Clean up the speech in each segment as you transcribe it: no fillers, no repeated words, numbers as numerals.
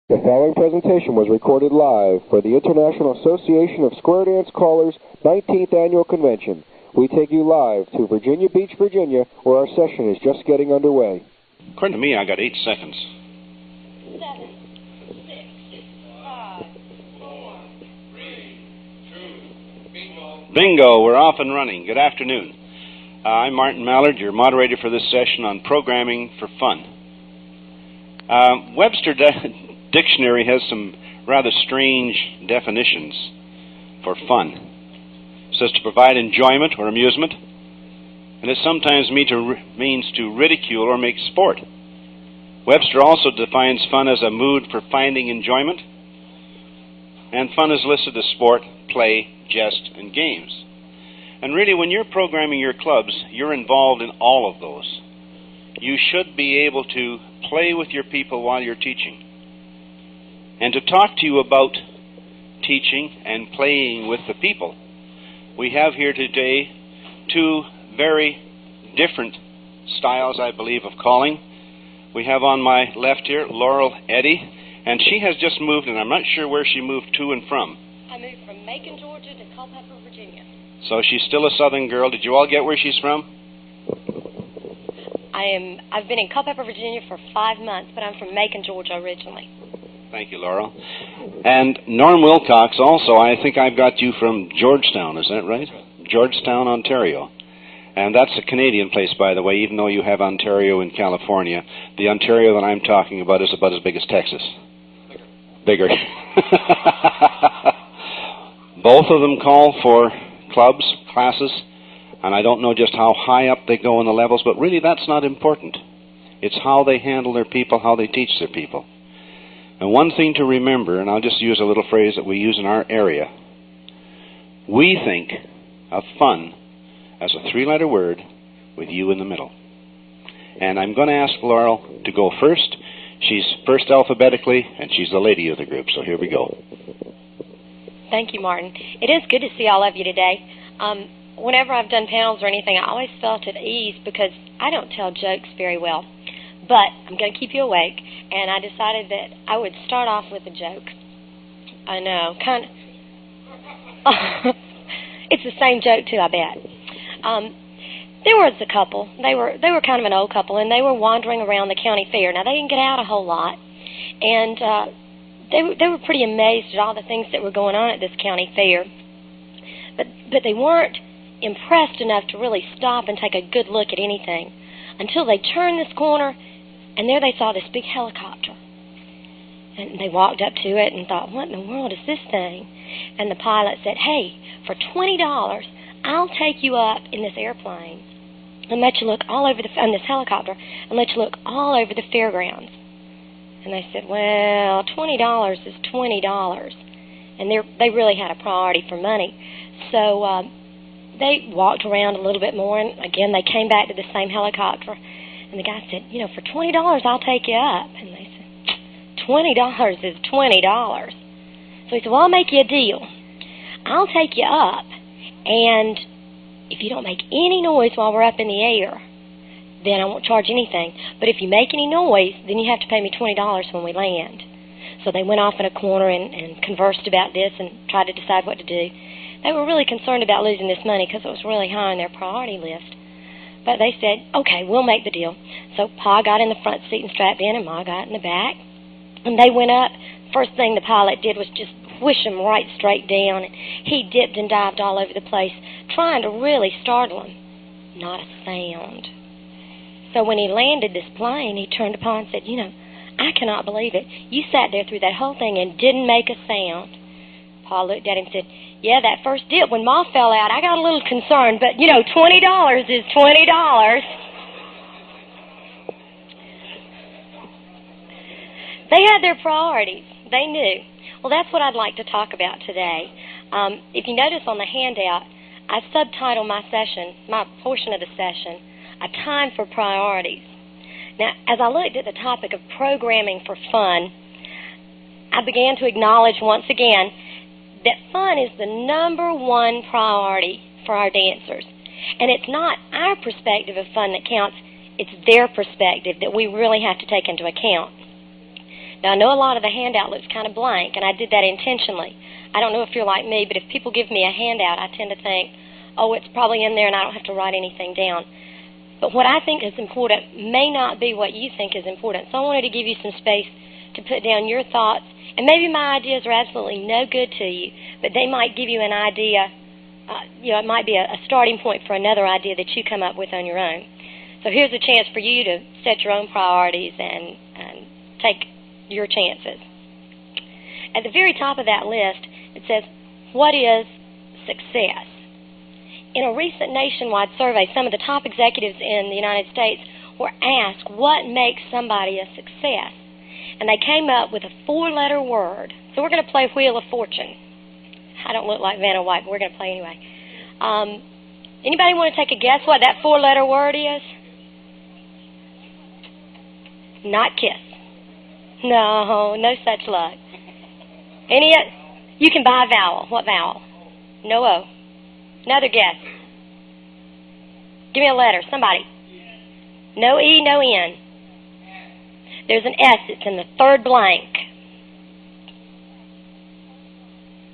The following presentation was recorded live for the International Association of Square Dance Callers 19th Annual Convention. We take you live to Virginia Beach, Virginia, where our session is just getting underway. According to me, I got 8 seconds. 7, 6, 5, 4, 3, 2, bingo. Bingo, we're off and running. Good afternoon. I'm Martin Mallard, your moderator for this session on programming for fun. Webster Dictionary has some rather strange definitions for fun. It says to provide enjoyment or amusement, and it sometimes means to ridicule or make sport. Webster also defines fun as a mood for finding enjoyment, and fun is listed as sport, play, jest, and games. And really, when you're programming your clubs, you're involved in all of those. You should be able to play with your people while you're teaching. And to talk to you about teaching and playing with the people, we have here today 2 very different styles, I believe, of calling. We have on my left here Laurel, Eddy, and she has just moved, and I'm not sure where she moved to and from. I moved from Macon, Georgia to Culpeper, Virginia. So she's still a southern girl. Did you all get where she's from? I've been in Culpeper, Virginia for 5 months, but I'm from Macon, Georgia originally. Thank you, Laurel. And Norm Wilcox also, I think I've got you from Georgetown, is that right? Georgetown, Ontario. And that's a Canadian place, by the way, even though you have Ontario in California. The Ontario that I'm talking about is about as big as Texas. Bigger. Both of them call for clubs, classes, and I don't know just how high up they go in the levels, but really that's not important. It's how they handle their people, how they teach their people. And one thing to remember, and I'll just use a little phrase that we use in our area, we think of fun as a 3-letter word with you in the middle. And I'm going to ask Laurel to go first. She's first alphabetically, and she's the lady of the group, so here we go. Thank you, Martin. It is good to see all of you today. Whenever I've done panels or anything, I always felt at ease because I don't tell jokes very well. But I'm going to keep you awake, and I decided that I would start off with a joke. I know, kind of. It's the same joke too, I bet. There was a couple. They were kind of an old couple, and they were wandering around the county fair. Now they didn't get out a whole lot, and they were pretty amazed at all the things that were going on at this county fair. But they weren't impressed enough to really stop and take a good look at anything until they turned this corner. And there they saw this big helicopter. And they walked up to it and thought, what in the world is this thing? And the pilot said, hey, for $20, I'll take you up in this airplane and let you look all over on this helicopter and let you look all over the fairgrounds. And they said, well, $20 is $20. And they really had a priority for money. So they walked around a little bit more, and again, they came back to the same helicopter. And the guy said, you know, for $20, I'll take you up. And they said, $20 is $20. So he said, well, I'll make you a deal. I'll take you up, and if you don't make any noise while we're up in the air, then I won't charge anything. But if you make any noise, then you have to pay me $20 when we land. So they went off in a corner and conversed about this and tried to decide what to do. They were really concerned about losing this money because it was really high on their priority list. But they said, okay, we'll make the deal. So Pa got in the front seat and strapped in, and Ma got in the back. And they went up. First thing the pilot did was just whoosh him right straight down. And he dipped and dived all over the place, trying to really startle him. Not a sound. So when he landed this plane, he turned to Pa and said, you know, I cannot believe it. You sat there through that whole thing and didn't make a sound. Pa looked at him and said, yeah, that first dip when Ma fell out, I got a little concerned, but, you know, $20 is $20. They had their priorities. They knew. Well, that's what I'd like to talk about today. If you notice on the handout, I subtitled my session, my portion of the session, A Time for Priorities. Now, as I looked at the topic of programming for fun, I began to acknowledge once again that fun is the #1 priority for our dancers. And it's not our perspective of fun that counts, it's their perspective that we really have to take into account. Now, I know a lot of the handout looks kind of blank, and I did that intentionally. I don't know if you're like me, but if people give me a handout, I tend to think, oh, it's probably in there and I don't have to write anything down. But what I think is important may not be what you think is important. So I wanted to give you some space to put down your thoughts. And maybe my ideas are absolutely no good to you, but they might give you an idea. It might be a starting point for another idea that you come up with on your own. So here's a chance for you to set your own priorities and take your chances. At the very top of that list, it says, what is success? In a recent nationwide survey, some of the top executives in the United States were asked what makes somebody a success. And they came up with a 4-letter word. So we're going to play Wheel of Fortune. I don't look like Vanna White, but we're going to play anyway. Anybody want to take a guess what that 4-letter word is? Not kiss. No such luck. You can buy a vowel. What vowel? No O. Another guess. Give me a letter. Somebody. No E, no N. There's an S. It's in the third blank.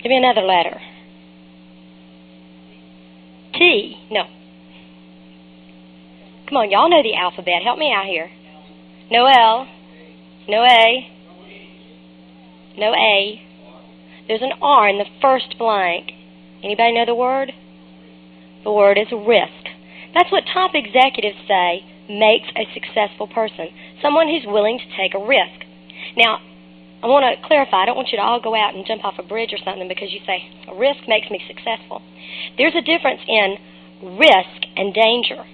Give me another letter. T. No. Come on, y'all know the alphabet. Help me out here. No L. No A. No A. There's an R in the first blank. Anybody know the word? The word is risk. That's what top executives say makes a successful person. Someone who's willing to take a risk. Now, I want to clarify, I don't want you to all go out and jump off a bridge or something because you say, a risk makes me successful. There's a difference in risk and danger.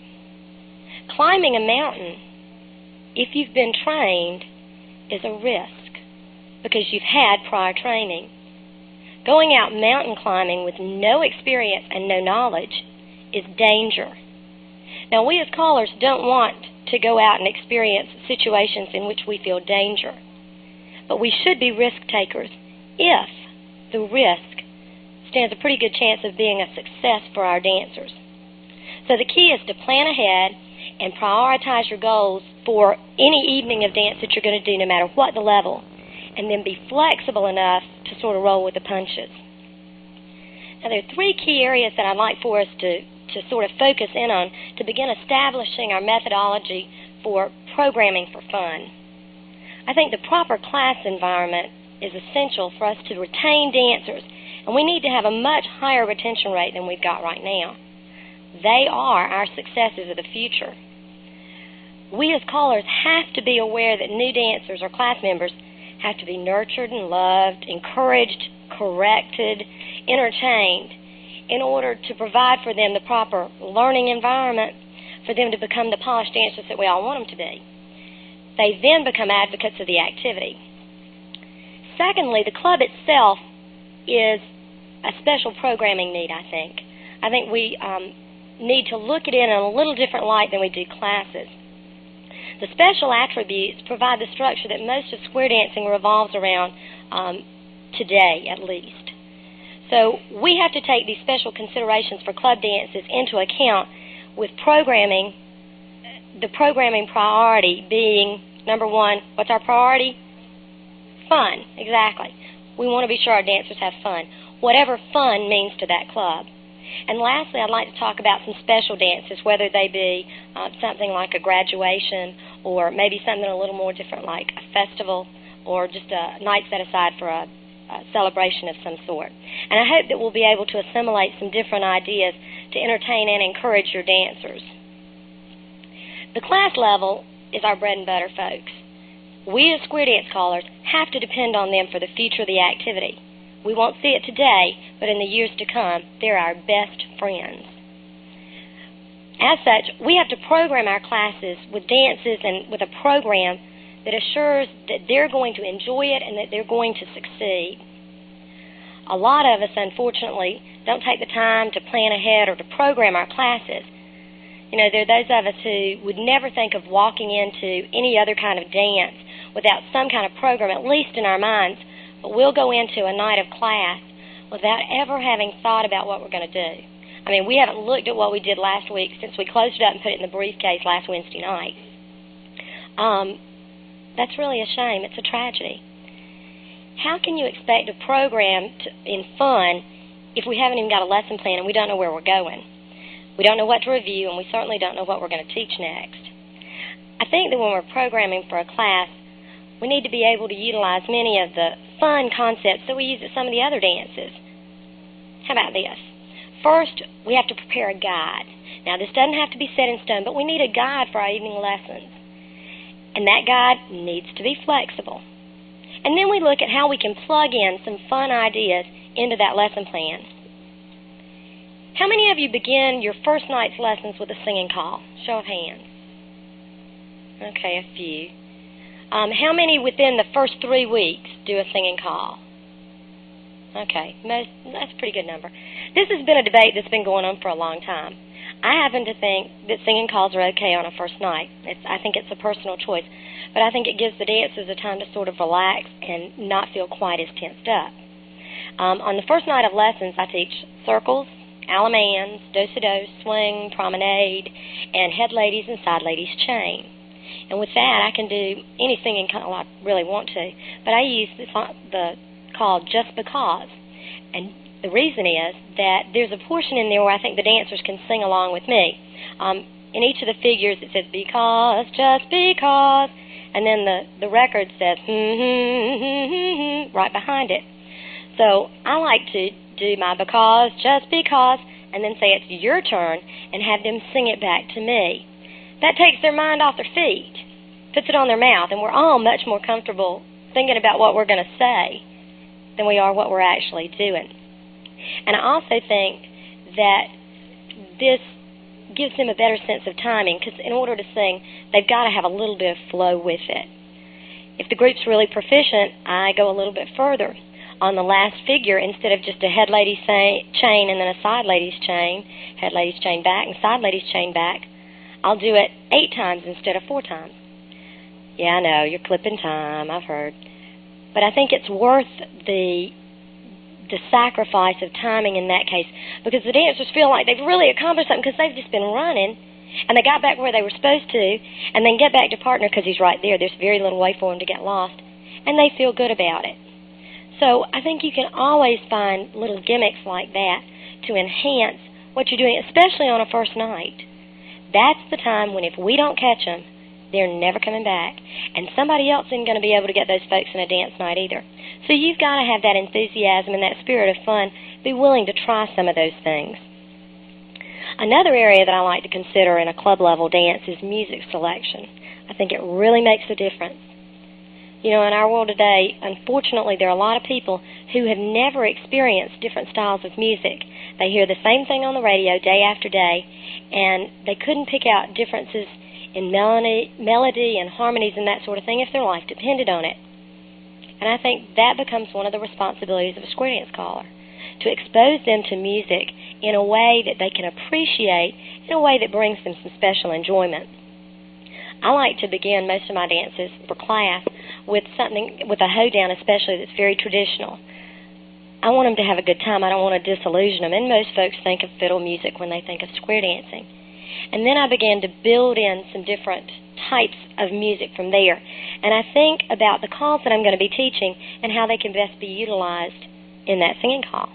Climbing a mountain, if you've been trained, is a risk because you've had prior training. Going out mountain climbing with no experience and no knowledge is danger. Now, we as callers don't want to go out and experience situations in which we feel danger. But we should be risk takers if the risk stands a pretty good chance of being a success for our dancers. So the key is to plan ahead and prioritize your goals for any evening of dance that you're going to do, no matter what the level, and then be flexible enough to sort of roll with the punches. Now, there are 3 key areas that I'd like for us to sort of focus in on to begin establishing our methodology for programming for fun. I think the proper class environment is essential for us to retain dancers, and we need to have a much higher retention rate than we've got right now. They are our successes of the future. We as callers have to be aware that new dancers or class members have to be nurtured and loved, encouraged, corrected, entertained, in order to provide for them the proper learning environment for them to become the polished dancers that we all want them to be. They then become advocates of the activity. Secondly, the club itself is a special programming need, I think. I think we need to look at it in a little different light than we do classes. The special attributes provide the structure that most of square dancing revolves around today, at least. So we have to take these special considerations for club dances into account with programming, the programming priority being, number 1, what's our priority? Fun, exactly. We want to be sure our dancers have fun, whatever fun means to that club. And lastly, I'd like to talk about some special dances, whether they be something like a graduation or maybe something a little more different like a festival or just a night set aside for a celebration of some sort. And I hope that we'll be able to assimilate some different ideas to entertain and encourage your dancers. The class level is our bread and butter, folks. We as square dance callers have to depend on them for the future of the activity. We won't see it today, but in the years to come, they're our best friends. As such, we have to program our classes with dances and with a program that assures that they're going to enjoy it and that they're going to succeed. A lot of us, unfortunately, don't take the time to plan ahead or to program our classes. You know, there are those of us who would never think of walking into any other kind of dance without some kind of program, at least in our minds. But we'll go into a night of class without ever having thought about what we're going to do. I mean, we haven't looked at what we did last week since we closed it up and put it in the briefcase last Wednesday night. That's really a shame. It's a tragedy. How can you expect a program in fun if we haven't even got a lesson plan and we don't know where we're going? We don't know what to review, and we certainly don't know what we're going to teach next. I think that when we're programming for a class, we need to be able to utilize many of the fun concepts that we use at some of the other dances. How about this? First, we have to prepare a guide. Now, this doesn't have to be set in stone, but we need a guide for our evening lessons. And that guide needs to be flexible. And then we look at how we can plug in some fun ideas into that lesson plan. How many of you begin your first night's lessons with a singing call? Show of hands. Okay, a few. How many within the first 3 weeks do a singing call? Okay, that's a pretty good number. This has been a debate that's been going on for a long time. I happen to think that singing calls are okay on a first night. I think it's a personal choice, but I think it gives the dancers a time to sort of relax and not feel quite as tensed up. On the first night of lessons, I teach circles, alamans, do-si-do, swing, promenade, and head ladies and side ladies chain. And with that, I can do any singing call I really want to, but I use the call just because. And the reason is that there's a portion in there where I think the dancers can sing along with me. In each of the figures, it says, because, just because, and then the record says, right behind it. So I like to do my because, just because, and then say it's your turn, and have them sing it back to me. That takes their mind off their feet, puts it on their mouth, and we're all much more comfortable thinking about what we're going to say than we are what we're actually doing. And I also think that this gives them a better sense of timing, because in order to sing, they've got to have a little bit of flow with it. If the group's really proficient, I go a little bit further. On the last figure, instead of just a head ladies chain and then a side ladies chain, head ladies chain back and side ladies chain back, I'll do it 8 times instead of 4 times. Yeah, I know, you're clipping time, I've heard. But I think it's worth the sacrifice of timing in that case, because the dancers feel like they've really accomplished something because they've just been running, and they got back where they were supposed to, and then get back to partner because he's right there. There's very little way for him to get lost, and they feel good about it. So I think you can always find little gimmicks like that to enhance what you're doing, especially on a first night. That's the time when if we don't catch them, they're never coming back. And somebody else isn't going to be able to get those folks in a dance night either. So you've got to have that enthusiasm and that spirit of fun, be willing to try some of those things. Another area that I like to consider in a club-level dance is music selection. I think it really makes a difference. You know, in our world today, unfortunately, there are a lot of people who have never experienced different styles of music. They hear the same thing on the radio day after day, and they couldn't pick out differences in melody and harmonies and that sort of thing if their life depended on it. And I think that becomes one of the responsibilities of a square dance caller, to expose them to music in a way that they can appreciate, in a way that brings them some special enjoyment. I like to begin most of my dances for class with a hoedown especially that's very traditional. I want them to have a good time. I don't want to disillusion them. And most folks think of fiddle music when they think of square dancing. And then I began to build in some different types of music from there. And I think about the calls that I'm going to be teaching and how they can best be utilized in that singing call.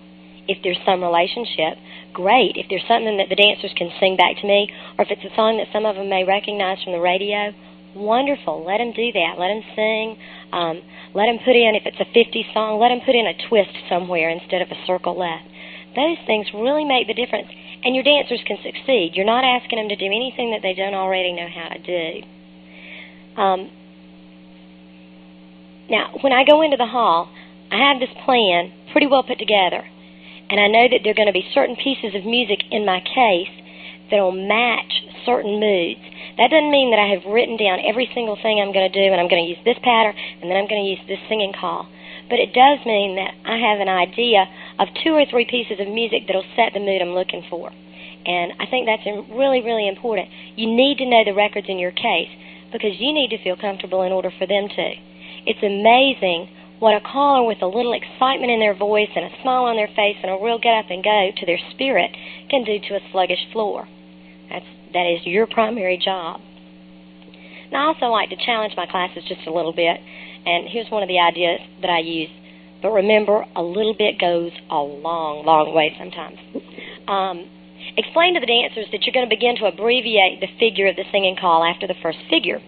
If there's some relationship, great. If there's something that the dancers can sing back to me, or if it's a song that some of them may recognize from the radio, wonderful. Let them do that. Let them sing. Let them put in, if it's a 50s song, let them put in a twist somewhere instead of a circle left. Those things really make the difference. And your dancers can succeed. You're not asking them to do anything that they don't already know how to do. Now, when I go into the hall, I have this plan pretty well put together. And I know that there are going to be certain pieces of music in my case that will match certain moods. That doesn't mean that I have written down every single thing I'm going to do, and I'm going to use this pattern, and then I'm going to use this singing call. But it does mean that I have an idea of 2 or 3 pieces of music that will set the mood I'm looking for. And I think that's really, really important. You need to know the records in your case, because you need to feel comfortable in order for them to. It's amazing what a caller with a little excitement in their voice and a smile on their face and a real get up and go to their spirit can do to a sluggish floor. That is your primary job. And I also like to challenge my classes just a little bit. And here's one of the ideas that I use. But remember, a little bit goes a long, long way sometimes. Explain to the dancers that you're going to begin to abbreviate the figure of the singing call after the first figure.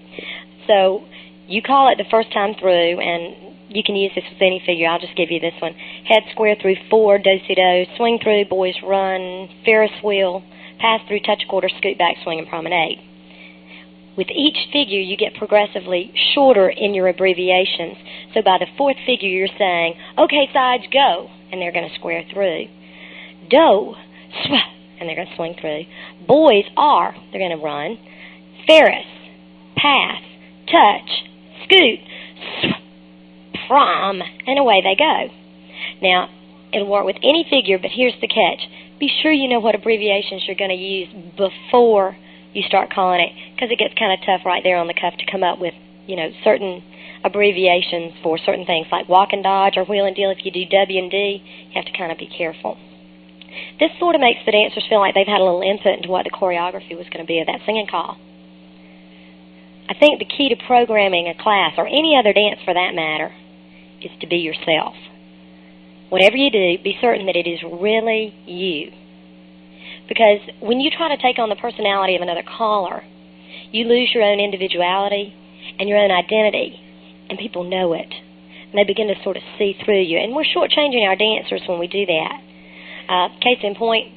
So you call it the first time through, and you can use this with any figure. I'll just give you this one. Head square through 4, do-si-do, swing through, boys run, Ferris wheel, pass through, touch quarter, scoot back, swing, and promenade. With each figure, you get progressively shorter in your abbreviations. So by the 4th figure, you're saying, okay, sides, go, and they're going to square through. Do, sw, and they're going to swing through. Boys are, they're going to run. Ferris, pass, touch, scoot, sw, prom, and away they go. Now, it'll work with any figure, but here's the catch. Be sure you know what abbreviations you're going to use before you start calling it, because it gets kind of tough right there on the cuff to come up with, certain abbreviations for certain things, like walk and dodge or wheel and deal. If you do W and D, you have to kind of be careful. This sort of makes the dancers feel like they've had a little input into what the choreography was going to be of that singing call. I think the key to programming a class, or any other dance for that matter, is to be yourself. Whatever you do, be certain that it is really you. Because when you try to take on the personality of another caller, you lose your own individuality and your own identity, and people know it. And they begin to sort of see through you. And we're shortchanging our dancers when we do that. Case in point,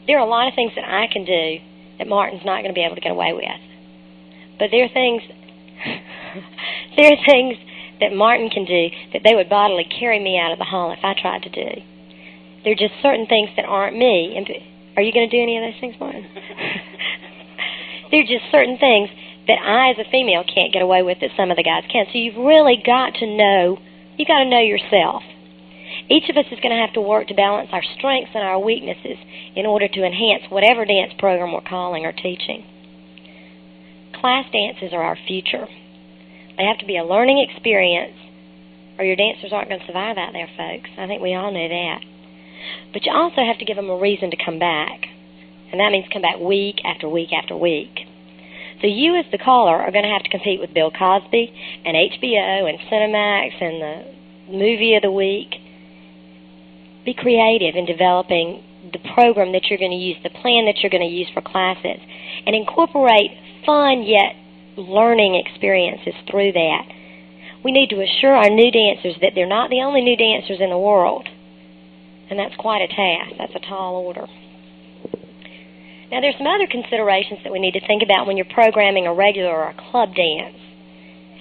there are a lot of things that I can do that Martin's not going to be able to get away with. But there are things that Martin can do that they would bodily carry me out of the hall if I tried to do. There are just certain things that aren't me. And are you going to do any of those things, Martin? There are just certain things that I, as a female, can't get away with that some of the guys can. So you've really got to know, you've got to know yourself. Each of us is going to have to work to balance our strengths and our weaknesses in order to enhance whatever dance program we're calling or teaching. Class dances are our future. They have to be a learning experience, or your dancers aren't going to survive out there, folks. I think we all know that. But you also have to give them a reason to come back. And that means come back week after week after week. So you, as the caller, are going to have to compete with Bill Cosby and HBO and Cinemax and the movie of the week. Be creative in developing the program that you're going to use, the plan that you're going to use for classes, and incorporate fun yet learning experiences through that. We need to assure our new dancers that they're not the only new dancers in the world. And that's quite a task. That's a tall order. Now, there's some other considerations that we need to think about when you're programming a regular or a club dance.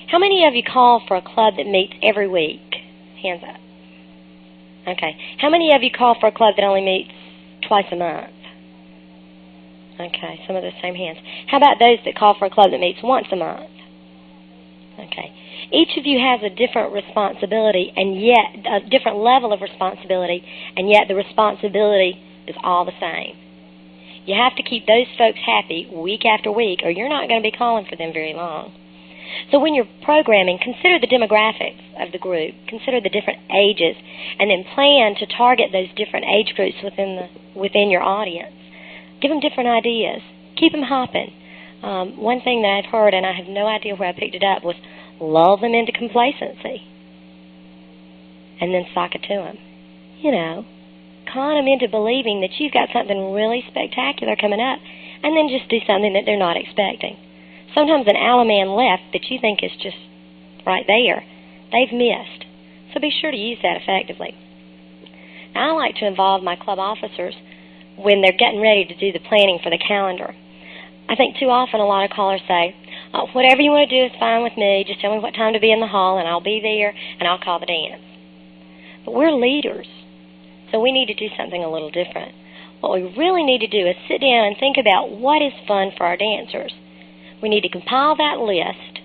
How many of you call for a club that meets every week? Hands up. Okay. How many of you call for a club that only meets twice a month? Okay, some of the same hands. How about those that call for a club that meets once a month? Okay. Each of you has a different responsibility, and yet a different level of responsibility, and yet the responsibility is all the same. You have to keep those folks happy week after week, or you're not going to be calling for them very long. So when you're programming, consider the demographics of the group, consider the different ages, and then plan to target those different age groups within your audience. Give them different ideas. Keep them hopping. One thing that I've heard, and I have no idea where I picked it up, was lull them into complacency and then sock it to them. Con them into believing that you've got something really spectacular coming up, and then just do something that they're not expecting. Sometimes an Alaman left that you think is just right there, they've missed. So be sure to use that effectively. Now, I like to involve my club officers when they're getting ready to do the planning for the calendar. I think too often a lot of callers say, whatever you want to do is fine with me, just tell me what time to be in the hall and I'll be there and I'll call the dance. But we're leaders, so we need to do something a little different. What we really need to do is sit down and think about what is fun for our dancers. We need to compile that list,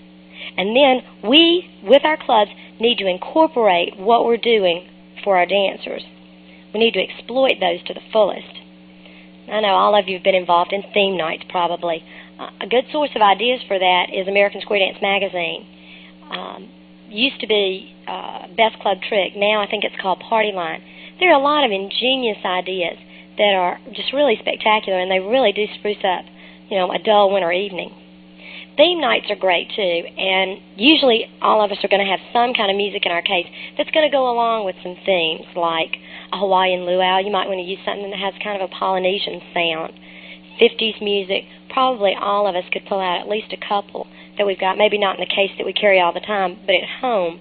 and then we, with our clubs, need to incorporate what we're doing for our dancers. We need to exploit those to the fullest. I know all of you have been involved in theme nights probably. A good source of ideas for that is American Square Dance Magazine. Used to be Best Club Trick. Now I think it's called Party Line. There are a lot of ingenious ideas that are just really spectacular, and they really do spruce up, a dull winter evening. Theme nights are great too, and usually all of us are going to have some kind of music in our case that's going to go along with some themes, like a Hawaiian luau. You might want to use something that has kind of a Polynesian sound. 50s music, probably all of us could pull out at least a couple that we've got, maybe not in the case that we carry all the time, but at home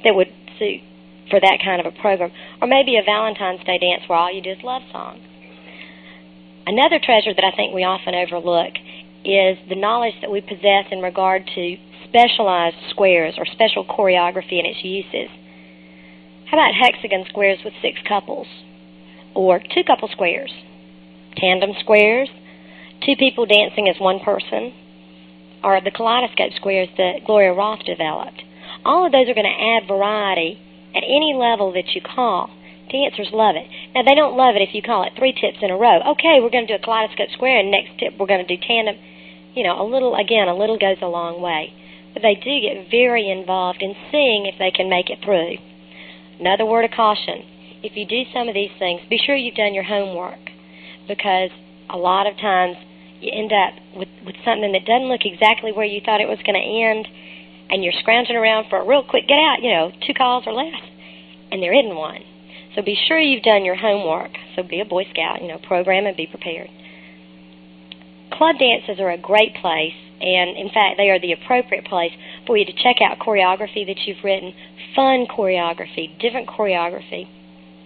that would suit for that kind of a program. Or maybe a Valentine's Day dance where all you do is love songs. Another treasure that I think we often overlook is the knowledge that we possess in regard to specialized squares or special choreography and its uses. How about hexagon squares with 6 couples? Or 2 couple squares? Tandem squares? 2 people dancing as one person? Or the kaleidoscope squares that Gloria Roth developed? All of those are going to add variety at any level that you call. Dancers love it. Now, they don't love it if you call it 3 tips in a row. Okay, we're going to do a kaleidoscope square, and next tip we're going to do tandem. You know, a little goes a long way. But they do get very involved in seeing if they can make it through. Another word of caution. If you do some of these things, be sure you've done your homework, because a lot of times you end up with something that doesn't look exactly where you thought it was going to end, and you're scrounging around for a real quick get out, 2 calls or less, and there isn't one. So be sure you've done your homework. So be a Boy Scout, program and be prepared. Club dances are a great place, and in fact they are the appropriate place for you to check out choreography that you've written, fun choreography, different choreography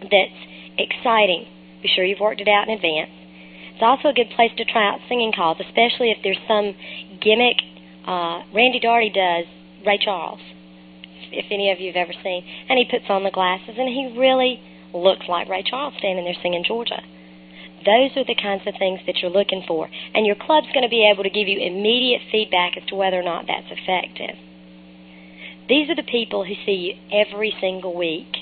that's exciting. Be sure you've worked it out in advance. It's also a good place to try out singing calls, especially if there's some gimmick. Randy Daugherty does Ray Charles, if any of you have ever seen, and he puts on the glasses, and he really looks like Ray Charles standing there singing Georgia. Those are the kinds of things that you're looking for, and your club's going to be able to give you immediate feedback as to whether or not that's effective. These are the people who see you every single week,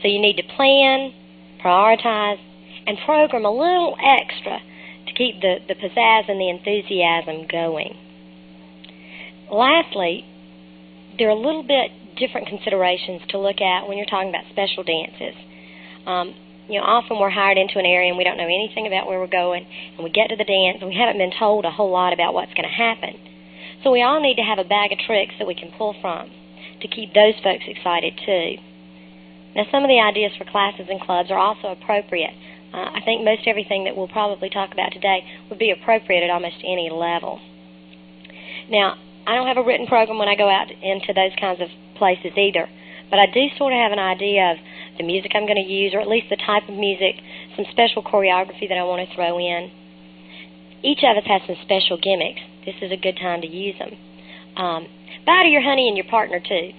so you need to plan, prioritize, and program a little extra to keep the pizzazz and the enthusiasm going. Lastly, there are a little bit different considerations to look at when you're talking about special dances. Often we're hired into an area and we don't know anything about where we're going, and we get to the dance and we haven't been told a whole lot about what's going to happen. So we all need to have a bag of tricks that we can pull from to keep those folks excited too. Now, some of the ideas for classes and clubs are also appropriate. I think most everything that we'll probably talk about today would be appropriate at almost any level. Now, I don't have a written program when I go out into those kinds of places either, but I do sort of have an idea of the music I'm going to use, or at least the type of music, some special choreography that I want to throw in. Each of us has some special gimmicks. This is a good time to use them. Bow to your honey and your partner, too.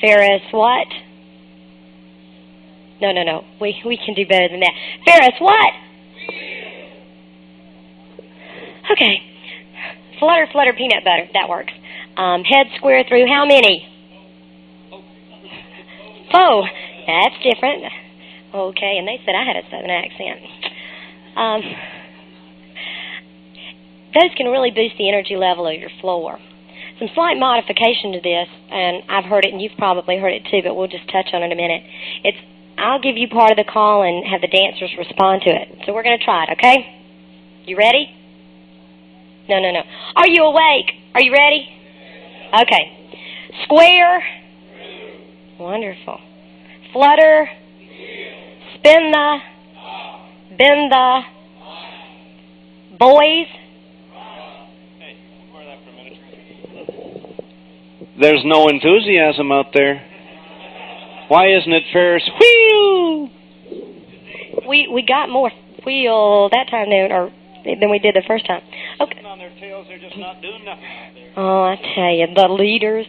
Ferris, what? No. We can do better than that. Ferris, what? Okay. Flutter, flutter, peanut butter. That works. Head square through how many? Oh, that's different. Okay, and they said I had a Southern accent. Those can really boost the energy level of your floor. Some slight modification to this, and I've heard it and you've probably heard it too, but we'll just touch on it in a minute. I'll give you part of the call and have the dancers respond to it. So we're going to try it, okay? You ready? No. Are you awake? Are you ready? Okay. Square. Wonderful. Flutter. Spin the. Bend the. Boys. Hey, ignore that for a minute. There's no enthusiasm out there. Why isn't it Ferris wheel? We got more wheel that time than we did the first time. Okay. On their tails, they're just not doing nothing out there. Oh, I tell you, the leaders.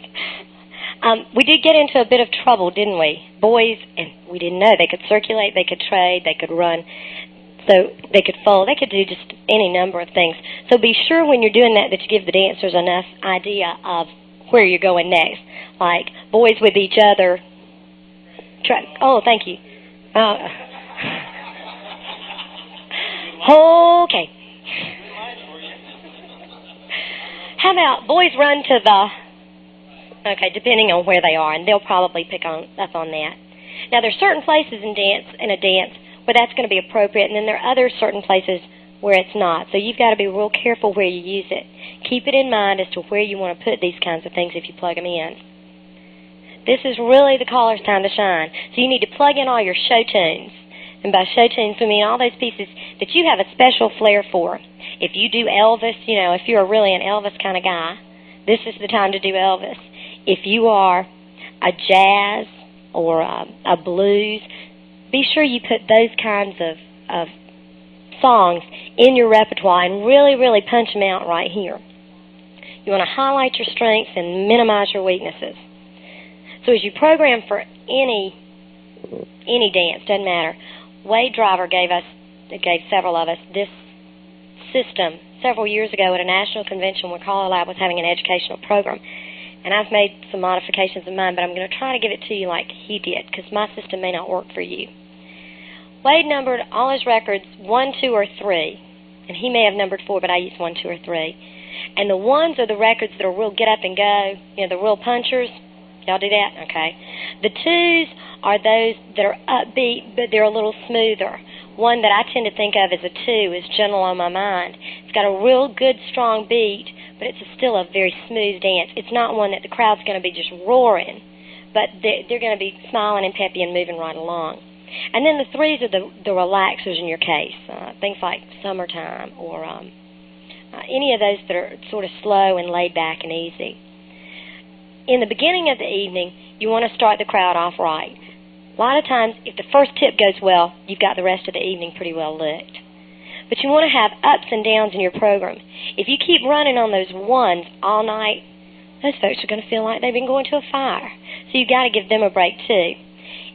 We did get into a bit of trouble, didn't we? Boys, and we didn't know. They could circulate, they could trade, they could run, so they could fold. They could do just any number of things. So be sure when you're doing that you give the dancers enough idea of where you're going next. Like boys with each other. Oh, thank you. Okay. How about boys run to the... Okay, depending on where they are, and they'll probably pick up on that. Now, there's certain places in a dance where that's going to be appropriate, and then there are other certain places where it's not. So you've got to be real careful where you use it. Keep it in mind as to where you want to put these kinds of things if you plug them in. This is really the caller's time to shine. So you need to plug in all your show tunes. And by show tunes, we mean all those pieces that you have a special flair for. If you do Elvis, you know, if you're really an Elvis kind of guy, this is the time to do Elvis. If you are a jazz or a blues, be sure you put those kinds of songs in your repertoire and really, really punch them out right here. You want to highlight your strengths and minimize your weaknesses. So as you program for any dance, doesn't matter. Wade Driver gave several of us this system several years ago at a national convention where CALLERLAB was having an educational program. And I've made some modifications of mine, but I'm going to try to give it to you like he did, because my system may not work for you. Wade numbered all his records 1, 2, or 3. And he may have numbered 4, but I used 1, 2, or 3. And the ones are the records that are real get up and go, you know, the real punchers. Y'all do that? Okay. The 2s are those that are upbeat, but they're a little smoother. One that I tend to think of as a 2 is Gentle on My Mind. It's got a real good, strong beat, but it's still a very smooth dance. It's not one that the crowd's going to be just roaring, but they're going to be smiling and peppy and moving right along. And then the 3s are the relaxers in your case, things like Summertime or any of those that are sort of slow and laid back and easy. In the beginning of the evening, you want to start the crowd off right. A lot of times, if the first tip goes well, you've got the rest of the evening pretty well licked. But you want to have ups and downs in your program. If you keep running on those 1s all night, those folks are going to feel like they've been going to a fire. So you've got to give them a break too.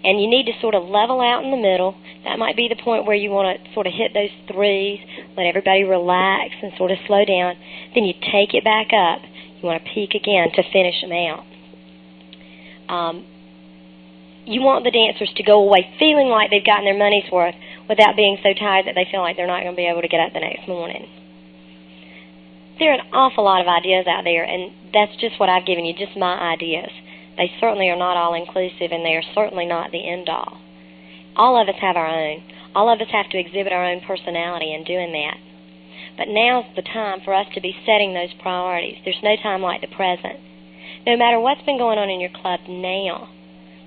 And you need to sort of level out in the middle. That might be the point where you want to sort of hit those 3s, let everybody relax and sort of slow down. Then you take it back up. You want to peak again to finish them out. You want the dancers to go away feeling like they've gotten their money's worth without being so tired that they feel like they're not going to be able to get up the next morning. There are an awful lot of ideas out there, and that's just what I've given you, just my ideas. They certainly are not all-inclusive, and they are certainly not the end-all. All of us have our own. All of us have to exhibit our own personality in doing that. But now's the time for us to be setting those priorities. There's no time like the present. No matter what's been going on in your club now,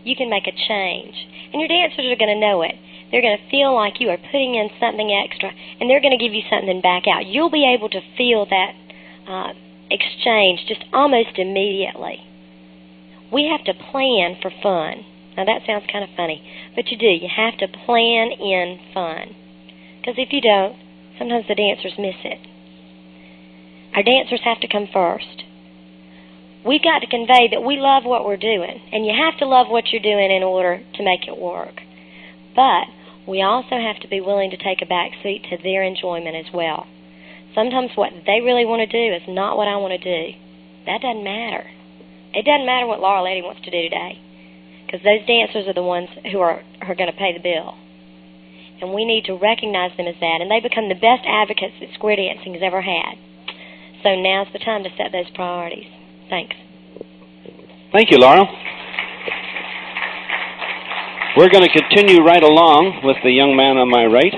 you can make a change. And your dancers are going to know it. They're going to feel like you are putting in something extra, and they're going to give you something back out. You'll be able to feel that exchange just almost immediately. We have to plan for fun. Now that sounds kind of funny, but you do. You have to plan in fun. Because if you don't, sometimes the dancers miss it. Our dancers have to come first. We've got to convey that we love what we're doing, and you have to love what you're doing in order to make it work. But we also have to be willing to take a back seat to their enjoyment as well. Sometimes what they really want to do is not what I want to do. That doesn't matter. It doesn't matter what Laurel Eddy wants to do today, because those dancers are the ones who are going to pay the bill. And we need to recognize them as that, and they become the best advocates that square dancing has ever had. So now's the time to set those priorities. Thanks. Thank you, Laurel. We're going to continue right along with the young man on my right,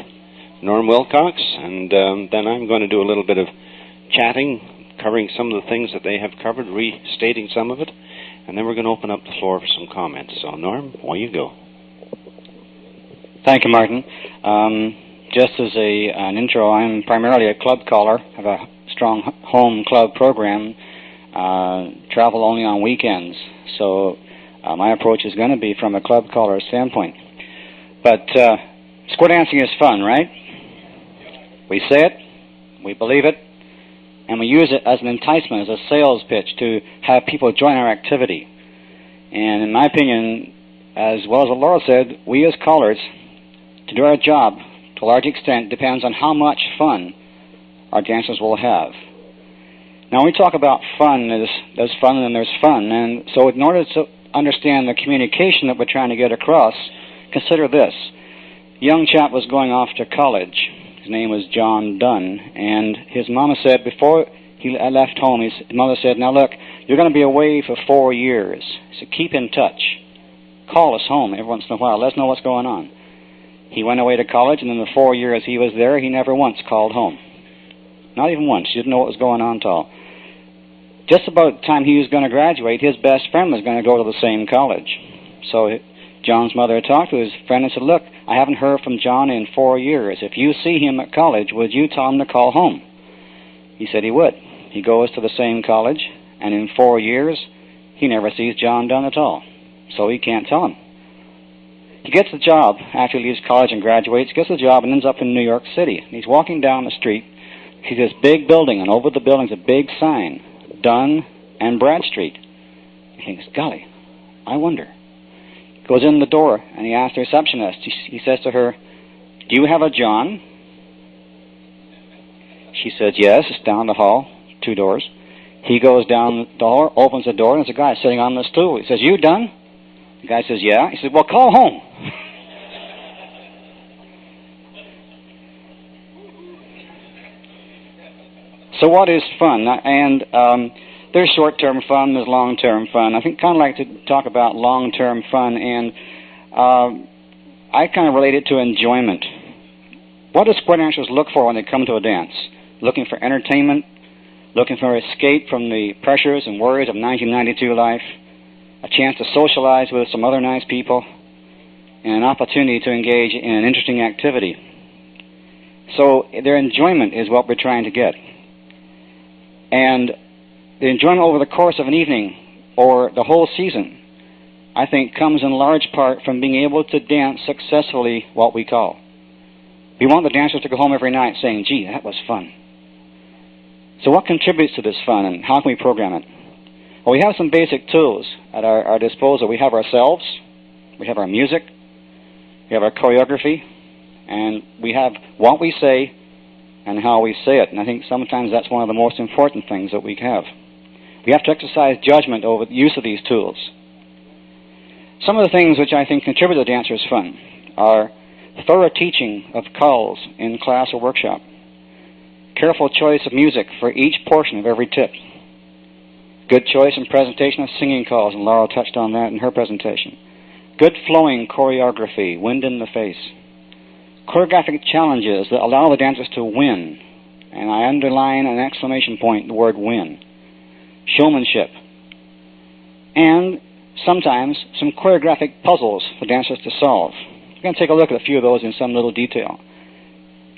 Norm Wilcox, and then I'm going to do a little bit of chatting, covering some of the things that they have covered, restating some of it, and then we're going to open up the floor for some comments. So, Norm, away you go. Thank you, Martin. Just as an intro, I'm primarily a club caller. I have a strong home club program, travel only on weekends. So my approach is going to be from a club caller standpoint. But square dancing is fun, right? We say it, we believe it, and we use it as an enticement, as a sales pitch to have people join our activity. And in my opinion, as well as what Laurel said, we as callers, to do our job, to a large extent, depends on how much fun our dancers will have. Now, when we talk about fun, there's fun and there's fun. And so in order to understand the communication that we're trying to get across, consider this. A young chap was going off to college. His name was John Dunn. And his mama said, before he left home, his mother said, now look, you're going to be away for 4 years, so keep in touch. Call us home every once in a while. Let us know what's going on. He went away to college, and in the 4 years he was there, he never once called home. Not even once. He didn't know what was going on at all. Just about the time he was going to graduate, his best friend was going to go to the same college. So John's mother talked to his friend and said, look, I haven't heard from John in 4 years. If you see him at college, would you tell him to call home? He said he would. He goes to the same college, and in 4 years, he never sees John Dunn at all. So he can't tell him. He gets a job after he leaves college and graduates, gets a job and ends up in New York City. And he's walking down the street, sees this big building, and over the building's a big sign, Dunn and Bradstreet. He thinks, golly, I wonder. He goes in the door, and he asks the receptionist. He says to her, do you have a John? She says, yes, it's down the hall, 2 doors. He goes down the door, opens the door, and there's a guy sitting on the stool. He says, you Dunn? The guy says, yeah. He says, well, call home. So what is fun? And there's short-term fun, there's long-term fun. I think kind of like to talk about long-term fun, and I kind of relate it to enjoyment. What do square dancers look for when they come to a dance? Looking for entertainment, looking for escape from the pressures and worries of 1992 life, a chance to socialize with some other nice people, and an opportunity to engage in an interesting activity. So their enjoyment is what we're trying to get. And the enjoyment over the course of an evening or the whole season, I think, comes in large part from being able to dance successfully what we call. We want the dancers to go home every night saying, gee, that was fun. So what contributes to this fun, and how can we program it? Well, we have some basic tools at our disposal. We have ourselves, we have our music, we have our choreography, and we have what we say and how we say it. And I think sometimes that's one of the most important things that we have. We have to exercise judgment over the use of these tools. Some of the things which I think contribute to the dancer's fun are thorough teaching of calls in class or workshop, careful choice of music for each portion of every tip, good choice and presentation of singing calls, and Laurel touched on that in her presentation, good flowing choreography, wind in the face, choreographic challenges that allow the dancers to win, and I underline an exclamation point, the word win, showmanship, and sometimes some choreographic puzzles for dancers to solve. We're going to take a look at a few of those in some little detail.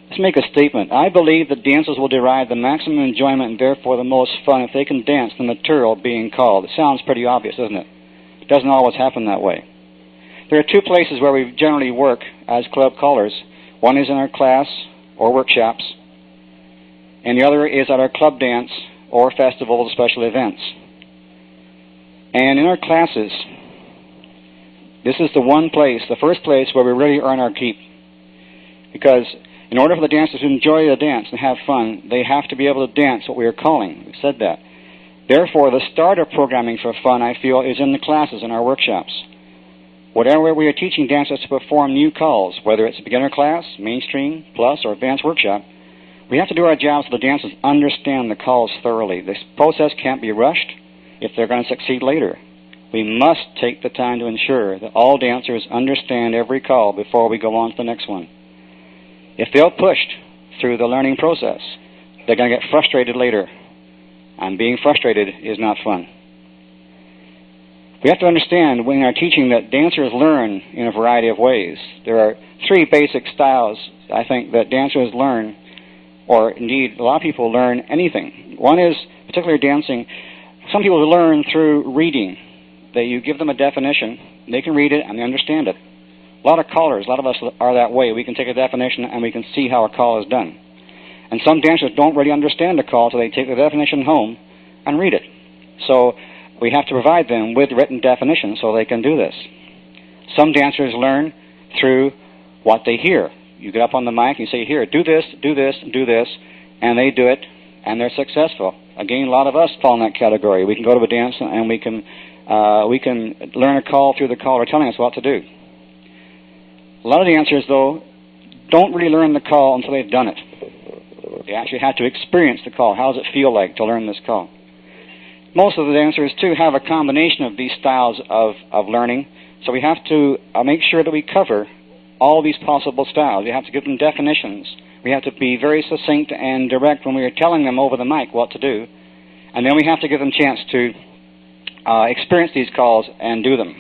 Let's make a statement. I believe that dancers will derive the maximum enjoyment and therefore the most fun if they can dance the material being called. It sounds pretty obvious, doesn't it? It doesn't always happen that way. There are 2 places where we generally work as club callers. One is in our class or workshops, and the other is at our club dance or festivals, special events. And in our classes, this is the one place, the first place where we really earn our keep. Because in order for the dancers to enjoy the dance and have fun, they have to be able to dance what we are calling. We've said that. Therefore, the start of programming for fun, I feel, is in the classes, in our workshops. Whatever we are teaching dancers to perform new calls, whether it's a beginner class, mainstream, plus, or advanced workshop, we have to do our job so the dancers understand the calls thoroughly. This process can't be rushed if they're going to succeed later. We must take the time to ensure that all dancers understand every call before we go on to the next one. If they're pushed through the learning process, they're going to get frustrated later. And being frustrated is not fun. We have to understand when our teaching that dancers learn in a variety of ways. There are 3 basic styles, I think, that dancers learn, or indeed a lot of people learn anything. One is, particularly dancing, some people learn through reading. You give them a definition, they can read it and they understand it. A lot of callers, a lot of us are that way. We can take a definition and we can see how a call is done. And some dancers don't really understand a call, so they take the definition home and read it. So we have to provide them with written definitions so they can do this. Some dancers learn through what they hear. You get up on the mic and you say, here, do this, do this, do this, and they do it, and they're successful. Again, a lot of us fall in that category. We can go to a dance and we can learn a call through the caller telling us what to do. A lot of dancers, though, don't really learn the call until they've done it. They actually have to experience the call. How does it feel like to learn this call? Most of the dancers, too, have a combination of these styles of learning, so we have to make sure that we cover all these possible styles. We have to give them definitions. We have to be very succinct and direct when we are telling them over the mic what to do. And then we have to give them a chance to experience these calls and do them.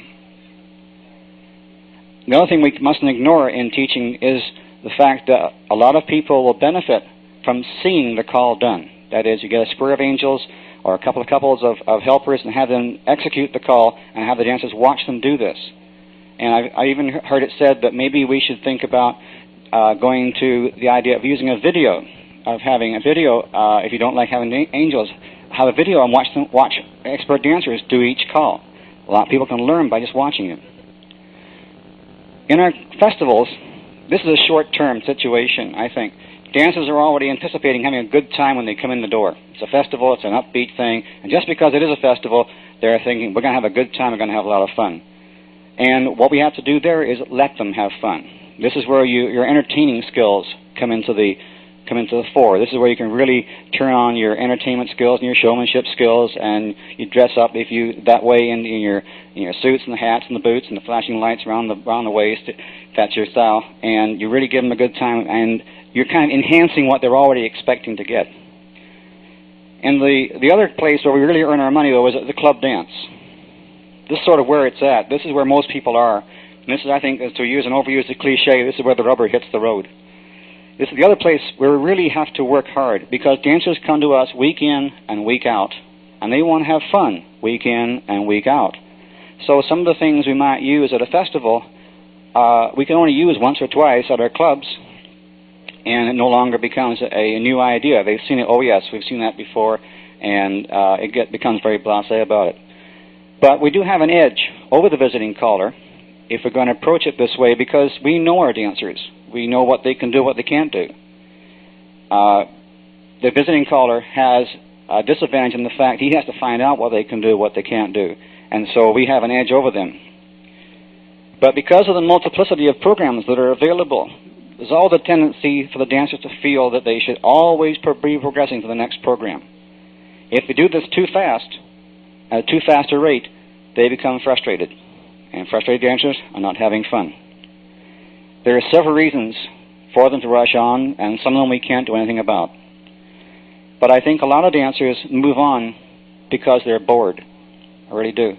The other thing we mustn't ignore in teaching is the fact that a lot of people will benefit from seeing the call done. That is, you get a square of angels or a couple of couples of helpers and have them execute the call and have the dancers watch them do this. And I even heard it said that maybe we should think about going to the idea of using a video, of having a video, if you don't like having angels, have a video and watch expert dancers do each call. A lot of people can learn by just watching it. In our festivals, this is a short-term situation, I think. Dancers are already anticipating having a good time when they come in the door. It's a festival, it's an upbeat thing, and just because it is a festival, they're thinking, we're going to have a good time, we're going to have a lot of fun. And what we have to do there is let them have fun. This is where your entertaining skills come into the fore. This is where you can really turn on your entertainment skills and your showmanship skills, and you dress up that way in your suits and the hats and the boots and the flashing lights around the waist. That's your style, and you really give them a good time, and you're kind of enhancing what they're already expecting to get. And the other place where we really earn our money, though, is at the club dance. This is sort of where it's at. This is where most people are. And this is, I think, to use an overused cliche, this is where the rubber hits the road. This is the other place where we really have to work hard, because dancers come to us week in and week out, and they want to have fun week in and week out. So some of the things we might use at a festival, we can only use once or twice at our clubs, and it no longer becomes a new idea. They've seen it, oh yes, we've seen that before, and it becomes very blasé about it. But we do have an edge over the visiting caller if we're going to approach it this way, because we know our dancers. We know what they can do, what they can't do. The visiting caller has a disadvantage in the fact he has to find out what they can do, what they can't do. And so we have an edge over them. But because of the multiplicity of programs that are available, there's all the tendency for the dancers to feel that they should always be progressing to the next program. If they do this too fast, at a too fast a rate, they become frustrated. And frustrated dancers are not having fun. There are several reasons for them to rush on, and some of them we can't do anything about. But I think a lot of dancers move on because they're bored. I really do.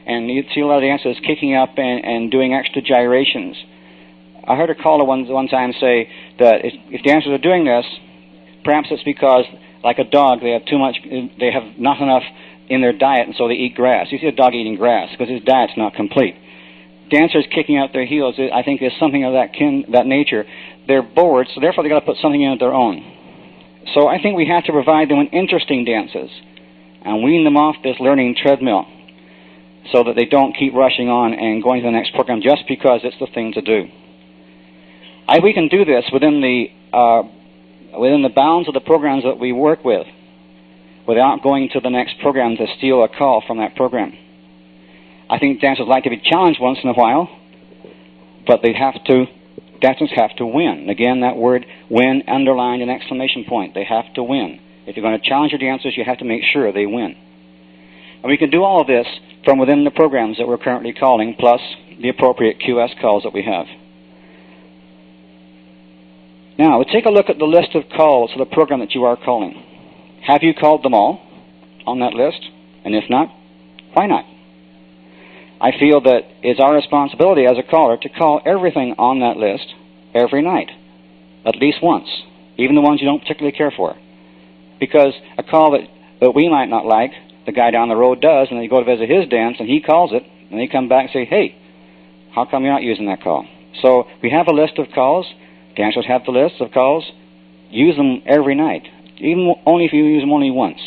And you see a lot of dancers kicking up and doing extra gyrations. I heard a caller one time say that if dancers are doing this, perhaps it's because, like a dog, they have not enough in their diet, and so they eat grass. You see a dog eating grass because his diet's not complete. Dancers kicking out their heels, I think, is something of that nature. They're bored, so therefore they've got to put something in of their own. So I think we have to provide them with interesting dances and wean them off this learning treadmill so that they don't keep rushing on and going to the next program just because it's the thing to do. We can do this within the bounds of the programs that we work with, without going to the next program to steal a call from that program. I think dancers like to be challenged once in a while, but dancers have to win. Again, that word win underlined an exclamation point. They have to win. If you're going to challenge your dancers, you have to make sure they win. And we can do all of this from within the programs that we're currently calling, plus the appropriate QS calls that we have. Now, we'll take a look at the list of calls for the program that you are calling. Have you called them all on that list? And if not, why not? I feel that it's our responsibility as a caller to call everything on that list every night, at least once, even the ones you don't particularly care for. Because a call that we might not like, the guy down the road does, and then you go to visit his dance, and he calls it, and they come back and say, hey, how come you're not using that call? So we have a list of calls. Dancers have the list of calls. Use them every night, even only if you use them only once.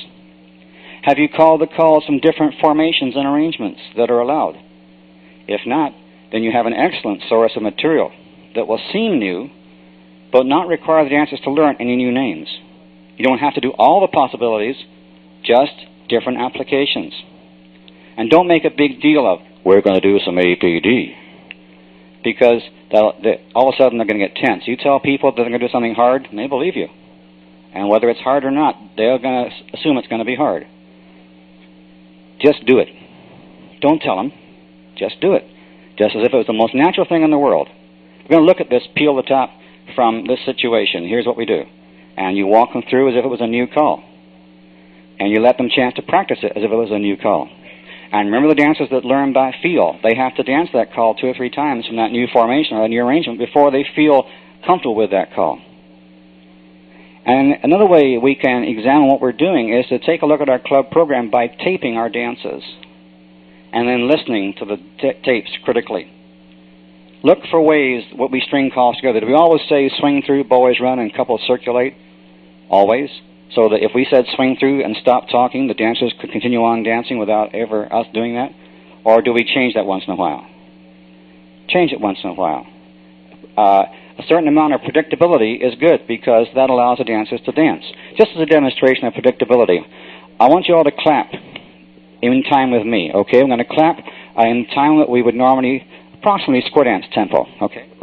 Have you called the calls from different formations and arrangements that are allowed? If not, then you have an excellent source of material that will seem new, but not require the dancers to learn any new names. You don't have to do all the possibilities, just different applications. And don't make a big deal of, we're going to do some APD, because all of a sudden they're going to get tense. You tell people that they're going to do something hard, and they believe you. And whether it's hard or not, they're going to assume it's going to be hard. Just do it. Don't tell them. Just do it. Just as if it was the most natural thing in the world. We're going to look at this, peel the top from this situation. Here's what we do. And you walk them through as if it was a new call. And you let them chance to practice it as if it was a new call. And remember the dancers that learn by feel. They have to dance that call 2 or 3 times from that new formation or a new arrangement before they feel comfortable with that call. And another way we can examine what we're doing is to take a look at our club program by taping our dances and then listening to the tapes critically. Look for ways what we string calls together. Do we always say swing through, boys run, and couples circulate? Always. So that if we said swing through and stop talking, the dancers could continue on dancing without ever us doing that? Or do we change that once in a while? Change it once in a while. A certain amount of predictability is good because that allows the dancers to dance. Just as a demonstration of predictability, I want you all to clap in time with me, okay? I'm going to clap in time that we would normally, approximately square dance tempo, okay?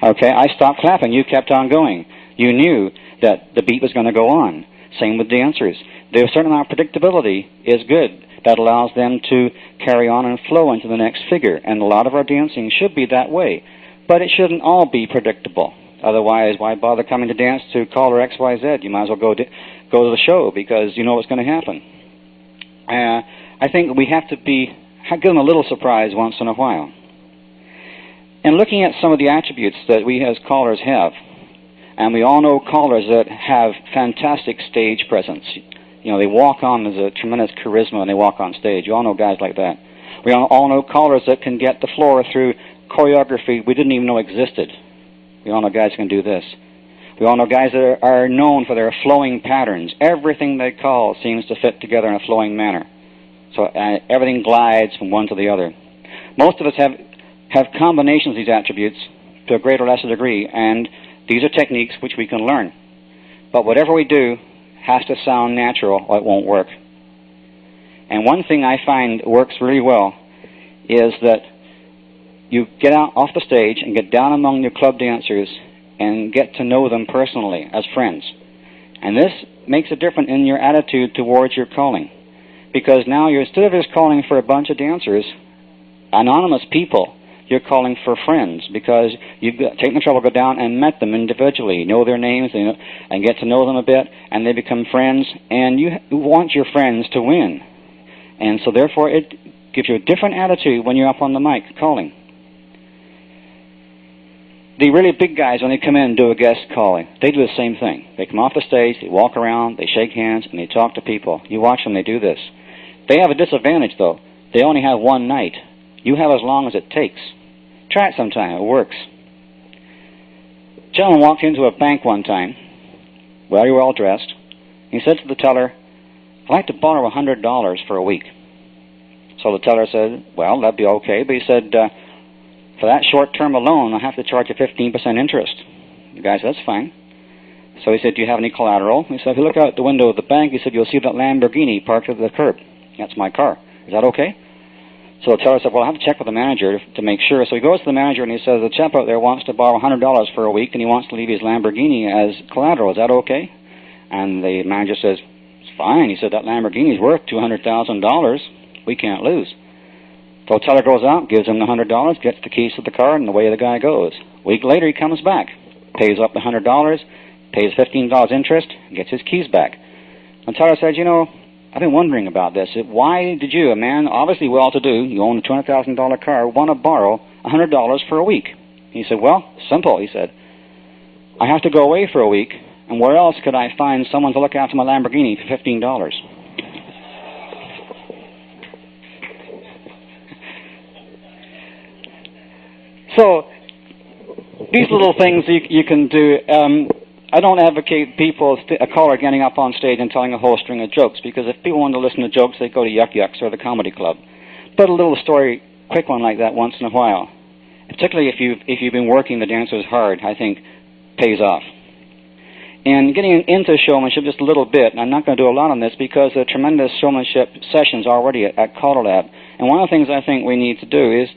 Okay, I stopped clapping. You kept on going. You knew that the beat was going to go on. Same with dancers. There's a certain amount of predictability is good. That allows them to carry on and flow into the next figure. And a lot of our dancing should be that way. But it shouldn't all be predictable. Otherwise, why bother coming to dance to caller XYZ? You might as well go to the show because you know what's going to happen. I think we have to give them a little surprise once in a while. And looking at some of the attributes that we as callers have, and we all know callers that have fantastic stage presence. You know, they walk on, there's a tremendous charisma when they walk on stage. You all know guys like that. We all know callers that can get the floor through choreography we didn't even know existed. We all know guys who can do this. We all know guys that are known for their flowing patterns. Everything they call seems to fit together in a flowing manner. So everything glides from one to the other. Most of us have combinations of these attributes to a greater or lesser degree, and these are techniques which we can learn. But whatever we do has to sound natural or it won't work. And one thing I find works really well is that you get out off the stage and get down among your club dancers and get to know them personally as friends. And this makes a difference in your attitude towards your calling. Because now you're, instead of just calling for a bunch of dancers, anonymous people, you're calling for friends because you've taken the trouble to go down and met them individually, know their names, and get to know them a bit, and they become friends, and you want your friends to win. And so therefore it gives you a different attitude when you're up on the mic calling. The really big guys, when they come in and do a guest calling, they do the same thing. They come off the stage, they walk around, they shake hands, and they talk to people. You watch them, they do this. They have a disadvantage, though. They only have one night. You have as long as it takes. Try it sometime. It works. A gentleman walked into a bank one time. Well, you were all dressed. He said to the teller, "I'd like to borrow $100 for a week." So the teller said, "Well, that'd be okay." But he said, "For that short term alone, I'll have to charge you 15% interest." The guy said, "That's fine." So he said, "Do you have any collateral?" He said, "If you look out the window of the bank," he said, "you'll see that Lamborghini parked at the curb. That's my car. Is that okay?" So the teller said, "Well, I'll have to check with the manager to make sure." So he goes to the manager and he says, "The chap out there wants to borrow $100 for a week and he wants to leave his Lamborghini as collateral. Is that okay?" And the manager says, "It's fine." He said, "That Lamborghini's worth $200,000. We can't lose." So the teller goes out, gives him the $100, gets the keys to the car, and away the guy goes. A week later he comes back, pays up the $100, pays $15 interest, and gets his keys back. And the teller says, "You know, I've been wondering about this. Why did you, a man obviously well-to-do, you own a $200,000 car, want to borrow $100 for a week?" He said, "Well, simple," he said. "I have to go away for a week, and where else could I find someone to look after my Lamborghini for $15? So, these little things you can do. I don't advocate a caller getting up on stage and telling a whole string of jokes, because if people want to listen to jokes, they go to Yuck Yucks or the comedy club. But a little story, quick one like that once in a while, particularly if you've been working the dancers hard, I think pays off. And getting into showmanship just a little bit, and I'm not going to do a lot on this because there are tremendous showmanship sessions already at CALLERLAB. And one of the things I think we need to do is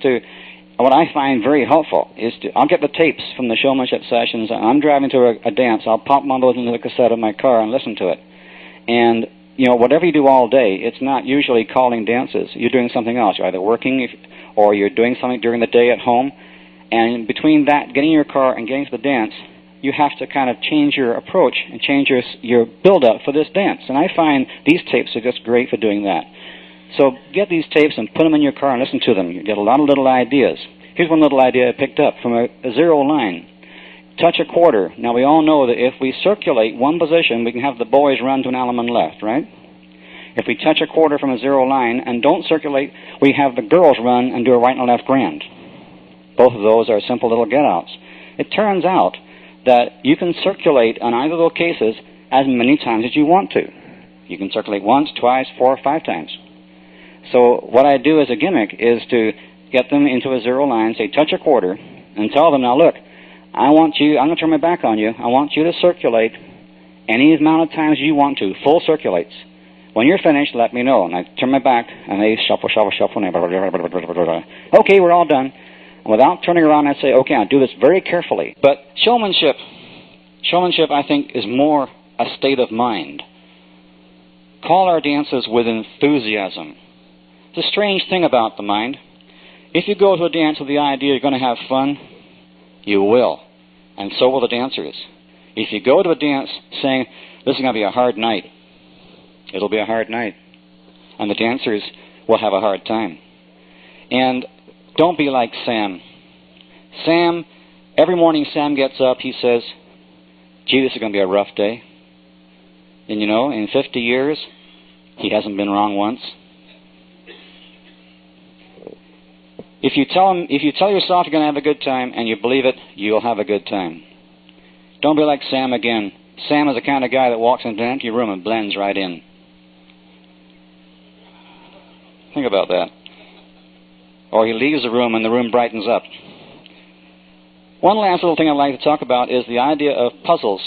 what I find very helpful is I'll get the tapes from the showmanship sessions. I'm driving to a dance. I'll pop one of those into the cassette of my car and listen to it. And you know, whatever you do all day, it's not usually calling dances. You're doing something else. You're either working or you're doing something during the day at home. And between that, getting in your car and getting to the dance, you have to kind of change your approach and change your build-up for this dance. And I find these tapes are just great for doing that. So get these tapes and put them in your car and listen to them. You get a lot of little ideas. Here's one little idea I picked up from a zero line. Touch a quarter. Now, we all know that if we circulate one position, we can have the boys run to an element left, right? If we touch a quarter from a zero line and don't circulate, we have the girls run and do a right and left grand. Both of those are simple little get-outs. It turns out that you can circulate on either of those cases as many times as you want to. You can circulate once, twice, 4 or 5 times. So what I do as a gimmick is to get them into a zero line, say touch a quarter, and tell them, now look, I'm going to turn my back on you. I want you to circulate any amount of times you want to, full circulates. When you're finished, let me know. And I turn my back, and they shuffle, shuffle, shuffle. Okay, we're all done. And without turning around, I say, okay, I'll do this very carefully. But showmanship, I think, is more a state of mind. Call our dances with enthusiasm. It's a strange thing about the mind. If you go to a dance with the idea you're going to have fun, you will. And so will the dancers. If you go to a dance saying, this is going to be a hard night, it'll be a hard night. And the dancers will have a hard time. And don't be like Sam. Sam, every morning Sam gets up, he says, gee, this is going to be a rough day. And you know, in 50 years, he hasn't been wrong once. If you tell yourself you're going to have a good time and you believe it, you'll have a good time. Don't be like Sam again. Sam is the kind of guy that walks into an empty room and blends right in. Think about that. Or he leaves the room and the room brightens up. One last little thing I'd like to talk about is the idea of puzzles.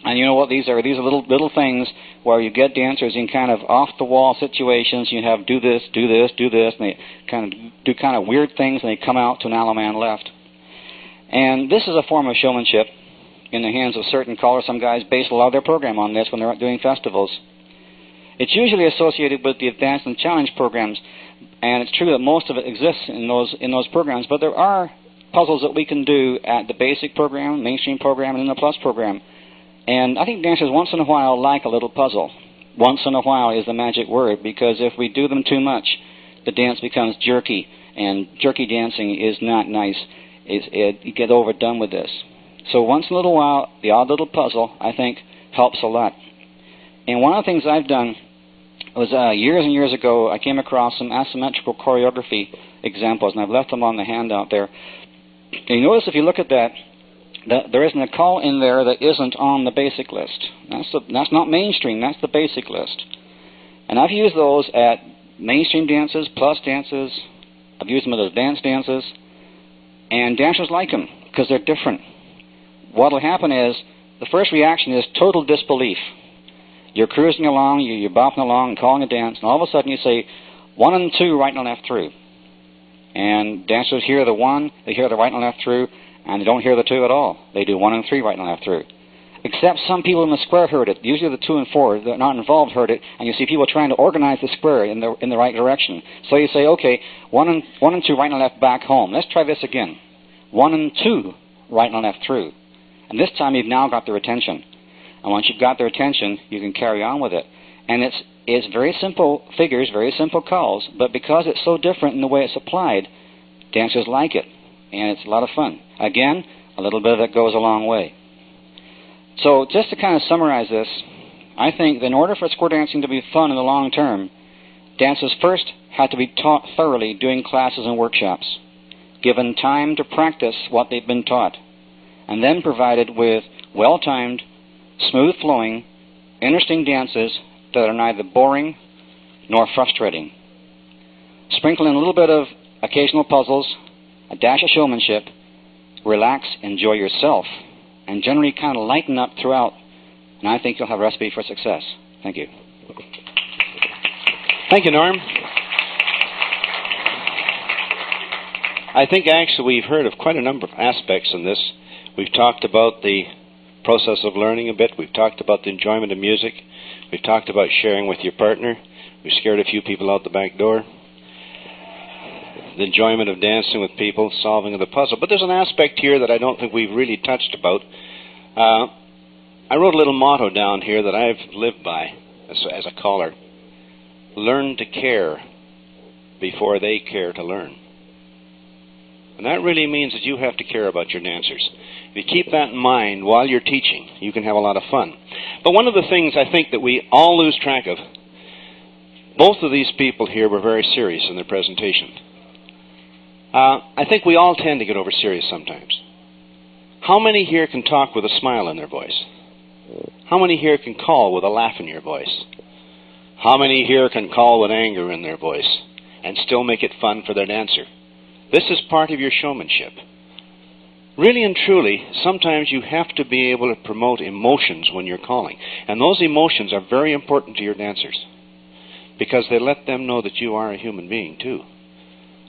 And you know what these are? These are little things where you get dancers in kind of off-the-wall situations. You have do this, do this, do this, and they kind of do kind of weird things, and they come out to an allemande left. And this is a form of showmanship in the hands of certain callers. Some guys base a lot of their program on this when they're doing festivals. It's usually associated with the Advanced and Challenge programs, and it's true that most of it exists in those programs, but there are puzzles that we can do at the basic program, mainstream program, and in the plus program. And I think dancers once in a while like a little puzzle. Once in a while is the magic word, because if we do them too much, the dance becomes jerky, and jerky dancing is not nice. You get overdone with this. So once in a little while, the odd little puzzle, I think, helps a lot. And one of the things I've done was years and years ago, I came across some asymmetrical choreography examples, and I've left them on the handout there. And you notice if you look at that there isn't a call in there that isn't on the basic list. That's not mainstream, that's the basic list. And I've used those at mainstream dances, plus dances. I've used them at advanced dances. And dancers like them because they're different. What will happen is the first reaction is total disbelief. You're cruising along, you're bopping along and calling a dance, and all of a sudden you say 1 and 2 right and left through. And dancers hear the 1, they hear the right and left through, and they don't hear the 2 at all. They do 1 and 3 right and left through. Except some people in the square heard it. Usually the 2 and 4 that are not involved heard it, and you see people trying to organize the square in the right direction. So you say, okay, 1 and 2 right and left back home. Let's try this again. 1 and 2 right and left through. And this time you've now got their attention. And once you've got their attention, you can carry on with it. And it's very simple figures, very simple calls, but because it's so different in the way it's applied, dancers like it. And it's a lot of fun. Again, a little bit of it goes a long way. So just to kind of summarize this, I think that in order for square dancing to be fun in the long term, dancers first have to be taught thoroughly doing classes and workshops, given time to practice what they've been taught, and then provided with well-timed, smooth-flowing, interesting dances that are neither boring nor frustrating. Sprinkle in a little bit of occasional puzzles, a dash of showmanship, relax, enjoy yourself, and generally kind of lighten up throughout, and I think you'll have a recipe for success. Thank you. Thank you, Norm. I think actually we've heard of quite a number of aspects in this. We've talked about the process of learning a bit. We've talked about the enjoyment of music. We've talked about sharing with your partner. We scared a few people out the back door. The enjoyment of dancing with people, solving of the puzzle. But there's an aspect here that I don't think we've really touched about. I wrote a little motto down here that I've lived by as a caller. Learn to care before they care to learn. And that really means that you have to care about your dancers. If you keep that in mind while you're teaching, you can have a lot of fun. But one of the things I think that we all lose track of, both of these people here were very serious in their presentation. I think we all tend to get over serious sometimes. How many here can talk with a smile in their voice? How many here can call with a laugh in your voice? How many here can call with anger in their voice and still make it fun for their dancer? This is part of your showmanship. Really and truly, sometimes you have to be able to promote emotions when you're calling. And those emotions are very important to your dancers because they let them know that you are a human being too.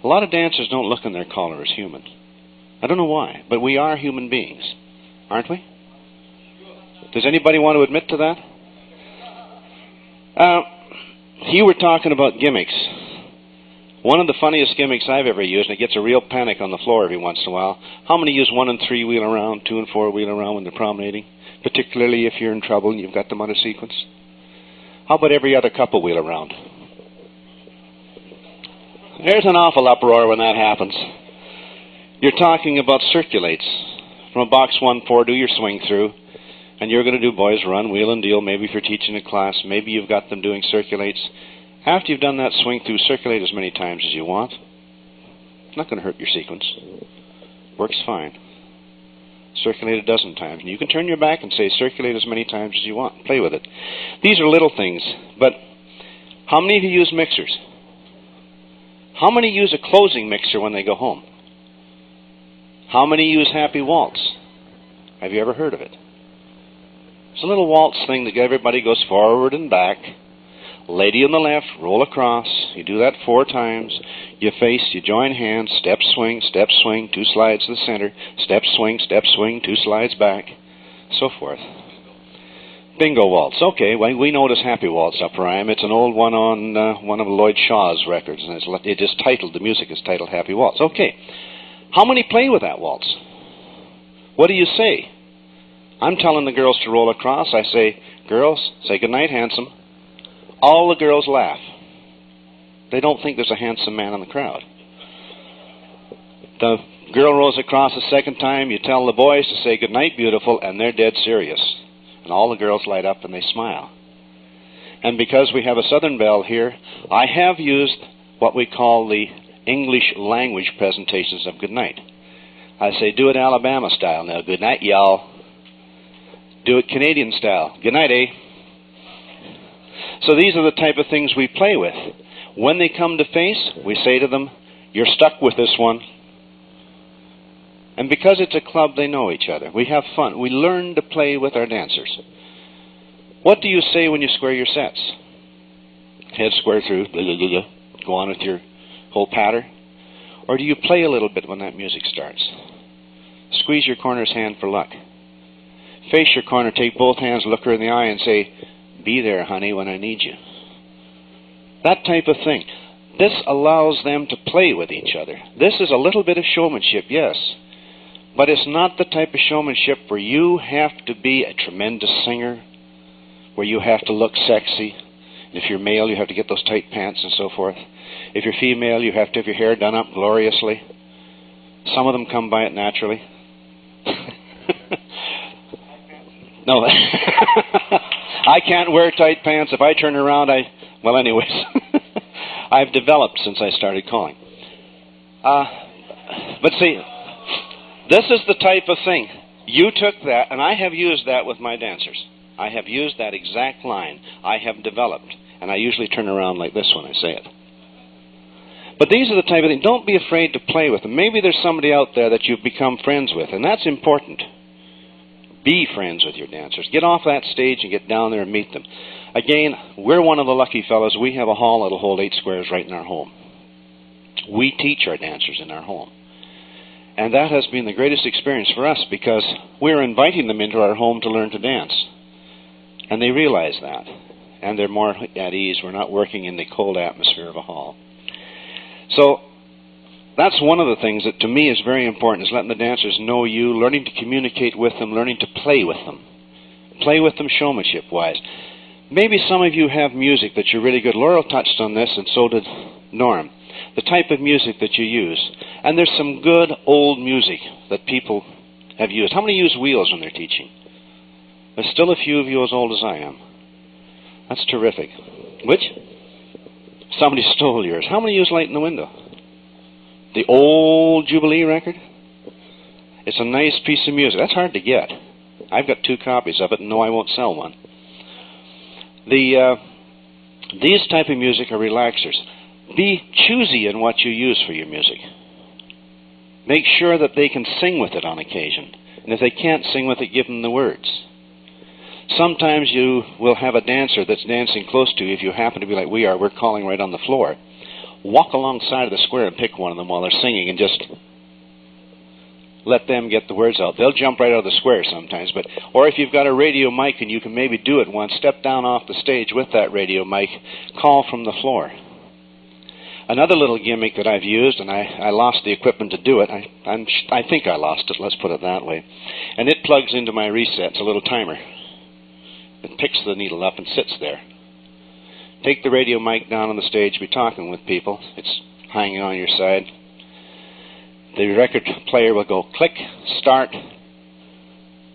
A lot of dancers don't look on their caller as human. I don't know why, but we are human beings, aren't we? Does anybody want to admit to that? You were talking about gimmicks. One of the funniest gimmicks I've ever used, and it gets a real panic on the floor every once in a while. How many use 1 and 3 wheel around, 2 and 4 wheel around when they're promenading? Particularly if you're in trouble and you've got them on a sequence. How about every other couple wheel around? There's an awful uproar when that happens. You're talking about circulates. From a box 1-4, do your swing through. And you're going to do boys run, wheel and deal. Maybe if you're teaching a class, maybe you've got them doing circulates. After you've done that swing through, circulate as many times as you want. It's not going to hurt your sequence. Works fine. Circulate a dozen times. And you can turn your back and say circulate as many times as you want. Play with it. These are little things. But how many of you use mixers? How many use a closing mixer when they go home? How many use Happy Waltz? Have you ever heard of it? It's a little waltz thing that everybody goes forward and back. Lady on the left, roll across. You do that 4 times. You face, you join hands, step, swing, 2 slides to the center, step, swing, 2 slides back, so forth. Bingo waltz. Okay, well, we know it as Happy Waltz up rhyme. It's an old one on one of Lloyd Shaw's records, and it is titled, the music is titled Happy Waltz. Okay, how many play with that waltz? What do you say? I'm telling the girls to roll across. I say, girls, say goodnight, handsome. All the girls laugh. They don't think there's a handsome man in the crowd. The girl rolls across a second time. You tell the boys to say goodnight, beautiful, and they're dead serious. And all the girls light up and they smile. And because we have a Southern belle here, I have used what we call the English language presentations of goodnight. I say, do it Alabama style now. Good night, y'all. Do it Canadian style. Good night, eh? So these are the type of things we play with. When they come to face, we say to them, you're stuck with this one. And because it's a club, they know each other. We have fun. We learn to play with our dancers. What do you say when you square your sets? Head square through, blah, blah, blah, blah. Go on with your whole patter? Or do you play a little bit when that music starts? Squeeze your corner's hand for luck. Face your corner, take both hands, look her in the eye and say, be there, honey, when I need you. That type of thing. This allows them to play with each other. This is a little bit of showmanship, yes. But it's not the type of showmanship where you have to be a tremendous singer, where you have to look sexy. If you're male, you have to get those tight pants and so forth. If you're female, you have to have your hair done up gloriously. Some of them come by it naturally. No, I can't wear tight pants. If I turn around, well, anyways, I've developed since I started calling. But see, this is the type of thing. You took that, and I have used that with my dancers. I have used that exact line. I have developed, and I usually turn around like this when I say it. But these are the type of things. Don't be afraid to play with them. Maybe there's somebody out there that you've become friends with, and that's important. Be friends with your dancers. Get off that stage and get down there and meet them. Again, we're one of the lucky fellows. We have a hall that'll hold 8 squares right in our home. We teach our dancers in our home. And that has been the greatest experience for us because we're inviting them into our home to learn to dance. And they realize that. and they're more at ease. We're not working in the cold atmosphere of a hall. So that's one of the things that to me is very important, is letting the dancers know you, learning to communicate with them, learning to play with them. Play with them showmanship-wise. Maybe some of you have music that you're really good. Laurel touched on this, and so did Norm. The type of music that you use. And there's some good old music that people have used. How many use wheels when they're teaching? There's still a few of you as old as I am. That's terrific. Which? Somebody stole yours. How many use Light in the Window? The old Jubilee record? It's a nice piece of music. That's hard to get. I've got 2 copies of it, and no, I won't sell one. These type of music are relaxers. Be choosy in what you use for your music. Make sure that they can sing with it on occasion. And if they can't sing with it, give them the words. Sometimes you will have a dancer that's dancing close to you. If you happen to be like we are, we're calling right on the floor. Walk alongside of the square and pick one of them while they're singing and just let them get the words out. They'll jump right out of the square sometimes. Or if you've got a radio mic and you can maybe do it once, step down off the stage with that radio mic, call from the floor. Another little gimmick that I've used, and I lost the equipment to do it. I think I lost it, let's put it that way. And it plugs into my reset. It's a little timer. It picks the needle up and sits there. Take the radio mic down on the stage, be talking with people. It's hanging on your side. The record player will go click, start,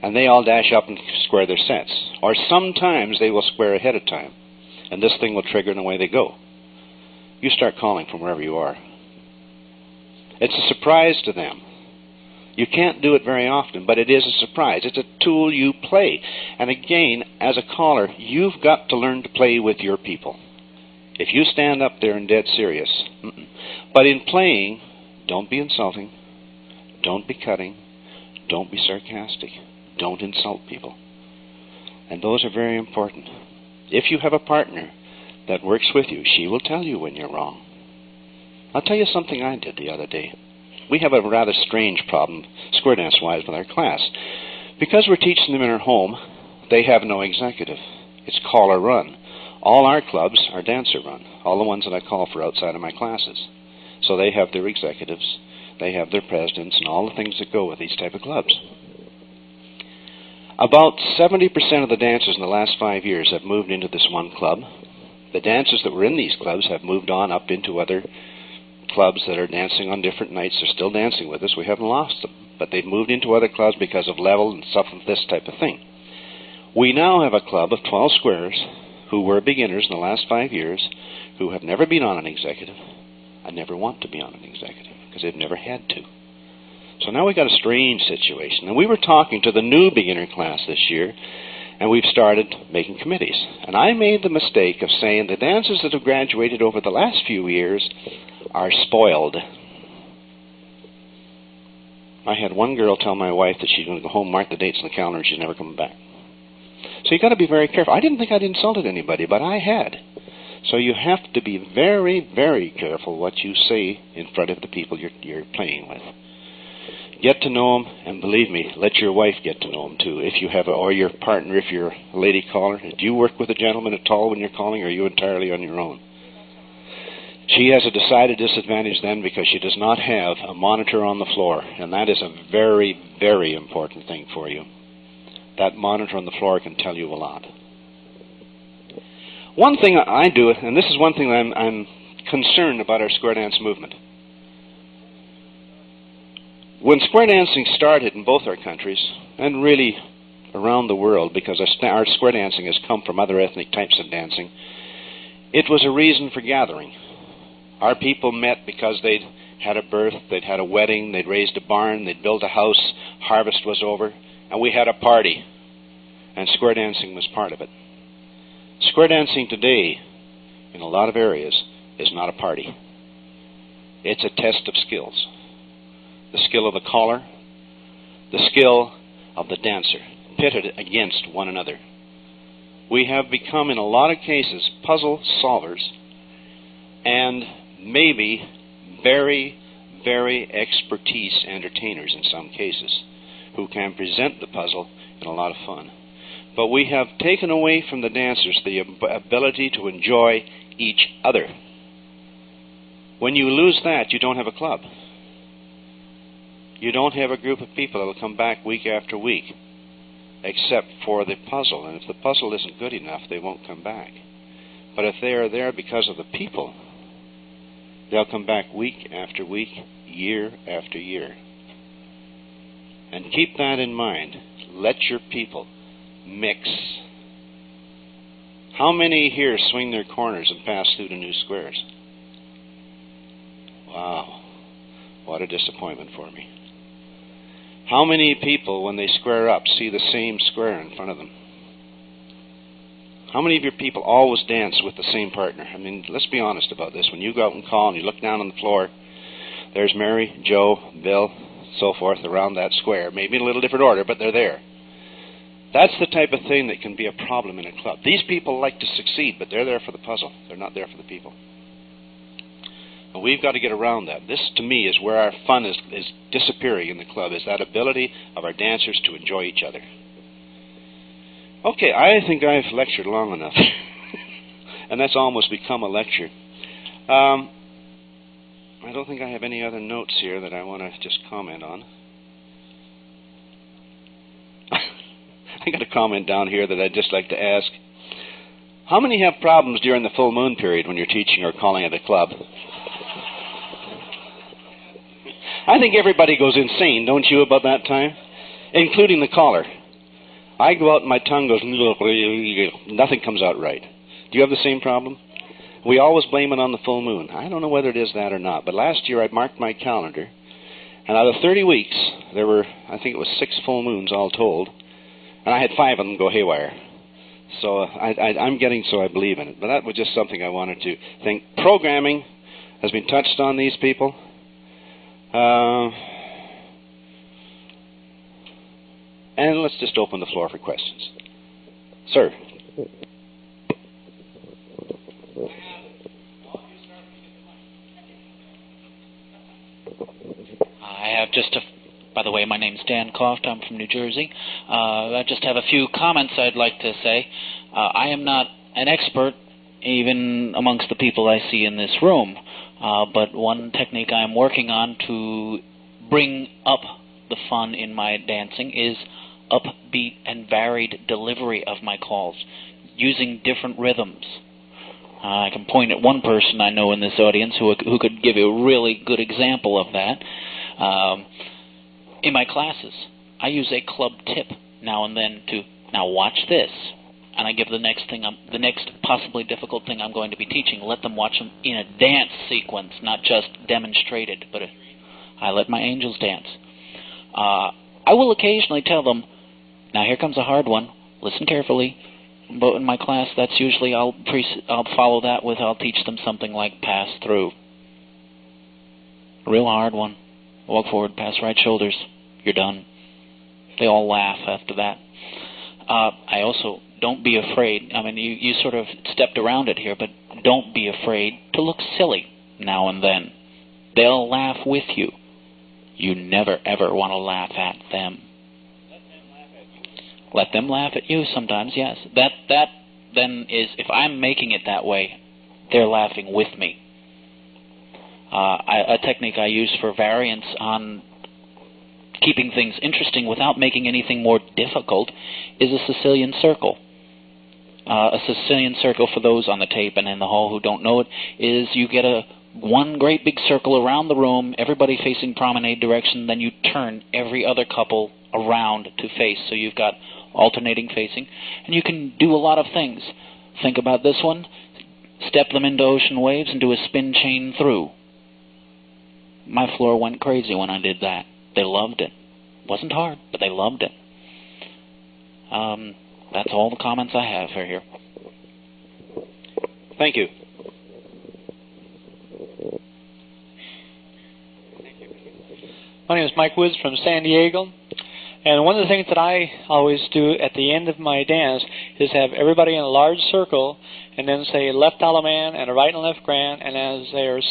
and they all dash up and square their sets. Or sometimes they will square ahead of time, and this thing will trigger and away they go. You start calling from wherever you are. It's a surprise to them. You can't do it very often, but it is a surprise. It's a tool you play. And again, as a caller, you've got to learn to play with your people. If you stand up there and dead serious, but in playing, don't be insulting, don't be cutting, don't be sarcastic, don't insult people. And those are very important. If you have a partner that works with you, she will tell you when you're wrong. I'll tell you something I did the other day. We have a rather strange problem, square dance-wise, with our class. Because we're teaching them in our home, they have no executive. It's caller-run. All our clubs are dancer-run, all the ones that I call for outside of my classes. So they have their executives, they have their presidents, and all the things that go with these type of clubs. About 70% of the dancers in the last 5 years have moved into this one club. The dancers that were in these clubs have moved on up into other clubs that are dancing on different nights. They're still dancing with us. We haven't lost them. But they've moved into other clubs because of level and stuff of this type of thing. We now have a club of 12 squares who were beginners in the last 5 years, who have never been on an executive and never want to be on an executive because they've never had to. So now we've got a strange situation. And we were talking to the new beginner class this year, and we've started making committees. And I made the mistake of saying the dancers that have graduated over the last few years are spoiled. I had one girl tell my wife that she's going to go home, mark the dates on the calendar, and she's never coming back. So you've got to be very careful. I didn't think I'd insulted anybody, but I had. So you have to be very, very careful what you say in front of the people you're playing with. Get to know them, and believe me, let your wife get to know them too. If you have, or your partner, if you're a lady caller. Do you work with a gentleman at all when you're calling, or are you entirely on your own? She has a decided disadvantage then because she does not have a monitor on the floor, and that is a very, very important thing for you. That monitor on the floor can tell you a lot. One thing I do, and this is one thing I'm concerned about our square dance movement. When square dancing started in both our countries, and really around the world, because our square dancing has come from other ethnic types of dancing, it was a reason for gathering. Our people met because they'd had a birth, they'd had a wedding, they'd raised a barn, they'd built a house, harvest was over, and we had a party, and square dancing was part of it. Square dancing today, in a lot of areas, is not a party. It's a test of skills. The skill of the caller, the skill of the dancer, pitted against one another. We have become, in a lot of cases, puzzle solvers, and maybe very, very expertise entertainers in some cases, who can present the puzzle in a lot of fun. But we have taken away from the dancers the ability to enjoy each other. When you lose that, you don't have a club. You don't have a group of people that will come back week after week, except for the puzzle. And if the puzzle isn't good enough, they won't come back. But if they are there because of the people, they'll come back week after week, year after year. And keep that in mind. Let your people mix. How many here swing their corners and pass through to new squares? Wow, what a disappointment for me. How many people, when they square up, see the same square in front of them? How many of your people always dance with the same partner? I mean, let's be honest about this. When you go out and call and you look down on the floor, there's Mary, Joe, Bill, so forth around that square. Maybe in a little different order, but they're there. That's the type of thing that can be a problem in a club. These people like to succeed, but they're there for the puzzle. They're not there for the people. And we've got to get around that. This, to me, is where our fun is disappearing in the club, is that ability of our dancers to enjoy each other. Okay, I think I've lectured long enough. And that's almost become a lecture. I don't think I have any other notes here that I want to just comment on. I got a comment down here that I'd just like to ask. How many have problems during the full moon period when you're teaching or calling at a club? I think everybody goes insane, don't you, about that time? Including the caller. I go out and my tongue goes, nothing comes out right. Do you have the same problem? We always blame it on the full moon. I don't know whether it is that or not, but last year I marked my calendar, and out of 30 weeks, there were, I think it was 6 full moons all told, and I had 5 of them go haywire. So I'm getting so I believe in it. But that was just something I wanted to think. Programming has been touched on these people. And let's just open the floor for questions. Sir. I have just a... By the way, my name's Dan Croft. I'm from New Jersey. I just have a few comments I'd like to say. I am not an expert, even amongst the people I see in this room. But one technique I'm working on to bring up the fun in my dancing is upbeat and varied delivery of my calls, using different rhythms. I can point at one person I know in this audience who could give you a really good example of that. In my classes, I use a club tip now and then to, now watch this, and I give the next possibly difficult thing I'm going to be teaching. Let them watch them in a dance sequence, not just demonstrated, but I let my angels dance. I will occasionally tell them, now here comes a hard one, listen carefully. But in my class, that's usually, I'll follow that with, I'll teach them something like pass through. A real hard one. Walk forward, pass right shoulders. You're done. They all laugh after that. I also, don't be afraid. I mean, you sort of stepped around it here, but don't be afraid to look silly now and then. They'll laugh with you. You never, ever want to laugh at them. Let them laugh at you sometimes, yes. That then is, if I'm making it that way, they're laughing with me. A technique I use for variance on keeping things interesting without making anything more difficult is a Sicilian Circle. A Sicilian Circle, for those on the tape and in the hall who don't know it, is you get one great big circle around the room, everybody facing promenade direction, then you turn every other couple around to face. So you've got alternating facing, and you can do a lot of things. Think about this one. Step them into ocean waves and do a spin chain through. My floor went crazy when I did that. They loved it. Wasn't hard, but they loved it. That's all the comments I have for here. Thank you. My name is Mike Woods from San Diego. And one of the things that I always do at the end of my dance is have everybody in a large circle and then say left alaman and a right and left grand, and as they're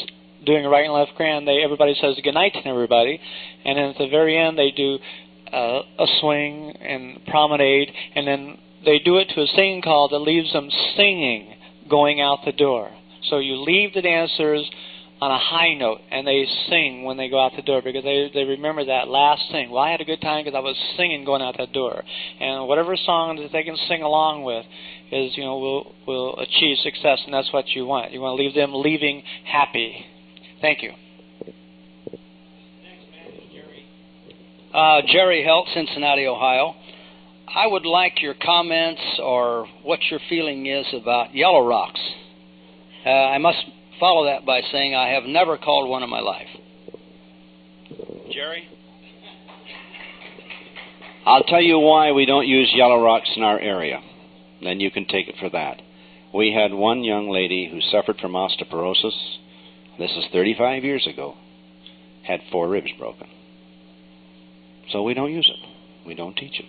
doing a right and left grand, everybody says good night to everybody, and then at the very end they do a swing and promenade, and then they do it to a singing call that leaves them singing going out the door. So you leave the dancers on a high note, and they sing when they go out the door because they remember that last thing. Well, I had a good time because I was singing going out that door. And whatever song that they can sing along with is, will achieve success, and that's what you want. You want to leave them leaving happy. Thank you. Jerry Helt, Cincinnati, Ohio. I would like your comments or what your feeling is about yellow rocks. I must follow that by saying I have never called one in my life. Jerry? I'll tell you why we don't use yellow rocks in our area. Then you can take it for that. We had one young lady who suffered from osteoporosis. This is 35 years ago. Had 4 ribs broken. So we don't use it. We don't teach it.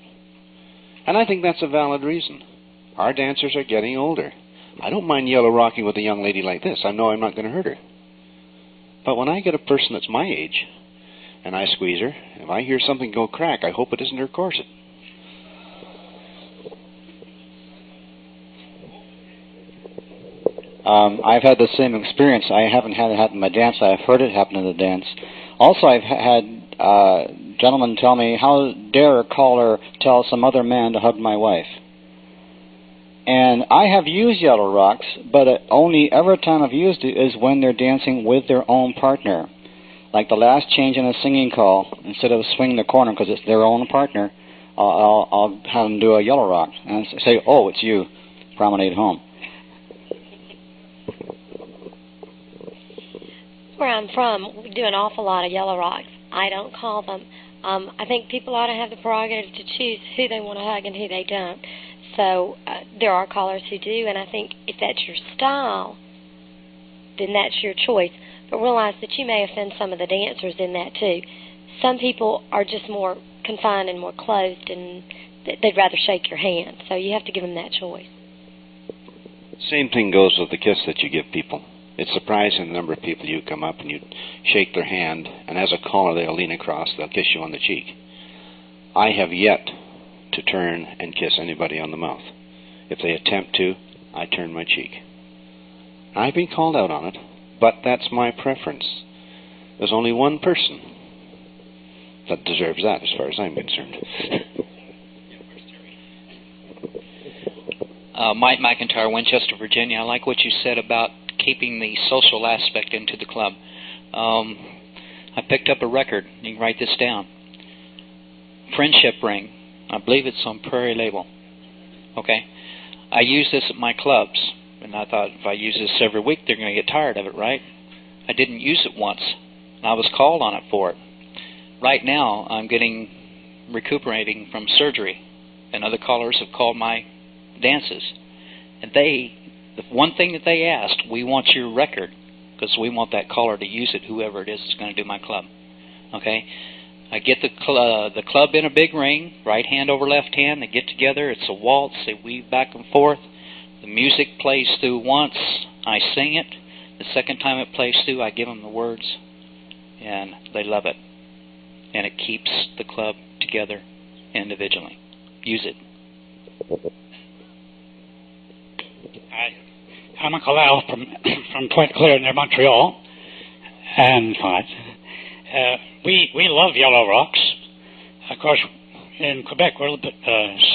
And I think that's a valid reason. Our dancers are getting older. I don't mind yellow rocking with a young lady like this. I know I'm not going to hurt her. But when I get a person that's my age, and I squeeze her, if I hear something go crack, I hope it isn't her corset. I've had the same experience. I haven't had it happen in my dance. I've heard it happen in the dance. Also, I've had gentlemen tell me, how dare a caller tell some other man to hug my wife? And I have used yellow rocks, but only every time I've used it is when they're dancing with their own partner. Like the last change in a singing call, instead of swinging the corner because it's their own partner, I'll have them do a yellow rock and say, oh, it's you, promenade home. Where I'm from, we do an awful lot of yellow rocks. I don't call them. I think people ought to have the prerogative to choose who they want to hug and who they don't. So there are callers who do, and I think if that's your style, then that's your choice. But realize that you may offend some of the dancers in that too. Some people are just more confined and more closed, and they'd rather shake your hand. So you have to give them that choice. Same thing goes with the kiss that you give people. It's surprising the number of people you come up and you shake their hand, and as a caller they'll lean across, they'll kiss you on the cheek. I have yet to turn and kiss anybody on the mouth. If they attempt to, I turn my cheek. I've been called out on it, but that's my preference. There's only one person that deserves that as far as I'm concerned. Mike McIntyre, Winchester, Virginia. I like what you said about keeping the social aspect into the club. I picked up a record. You can write this down. Friendship Ring. I believe it's on Prairie Label. Okay? I use this at my clubs, and I thought if I use this every week, they're going to get tired of it, right? I didn't use it once, and I was called on it for it. Right now, I'm recuperating from surgery, and other callers have called my dances. And the one thing that they asked, we want your record, because we want that caller to use it, whoever it is that's going to do my club. Okay? I get the club in a big ring, right hand over left hand. They get together. It's a waltz. They weave back and forth. The music plays through once. I sing it. The second time it plays through, I give them the words, and they love it. And it keeps the club together individually. Use it. Hi. I'm a Laurel from Pointe Claire near Montreal. And we love yellow rocks. Of course, in Quebec, we're a little bit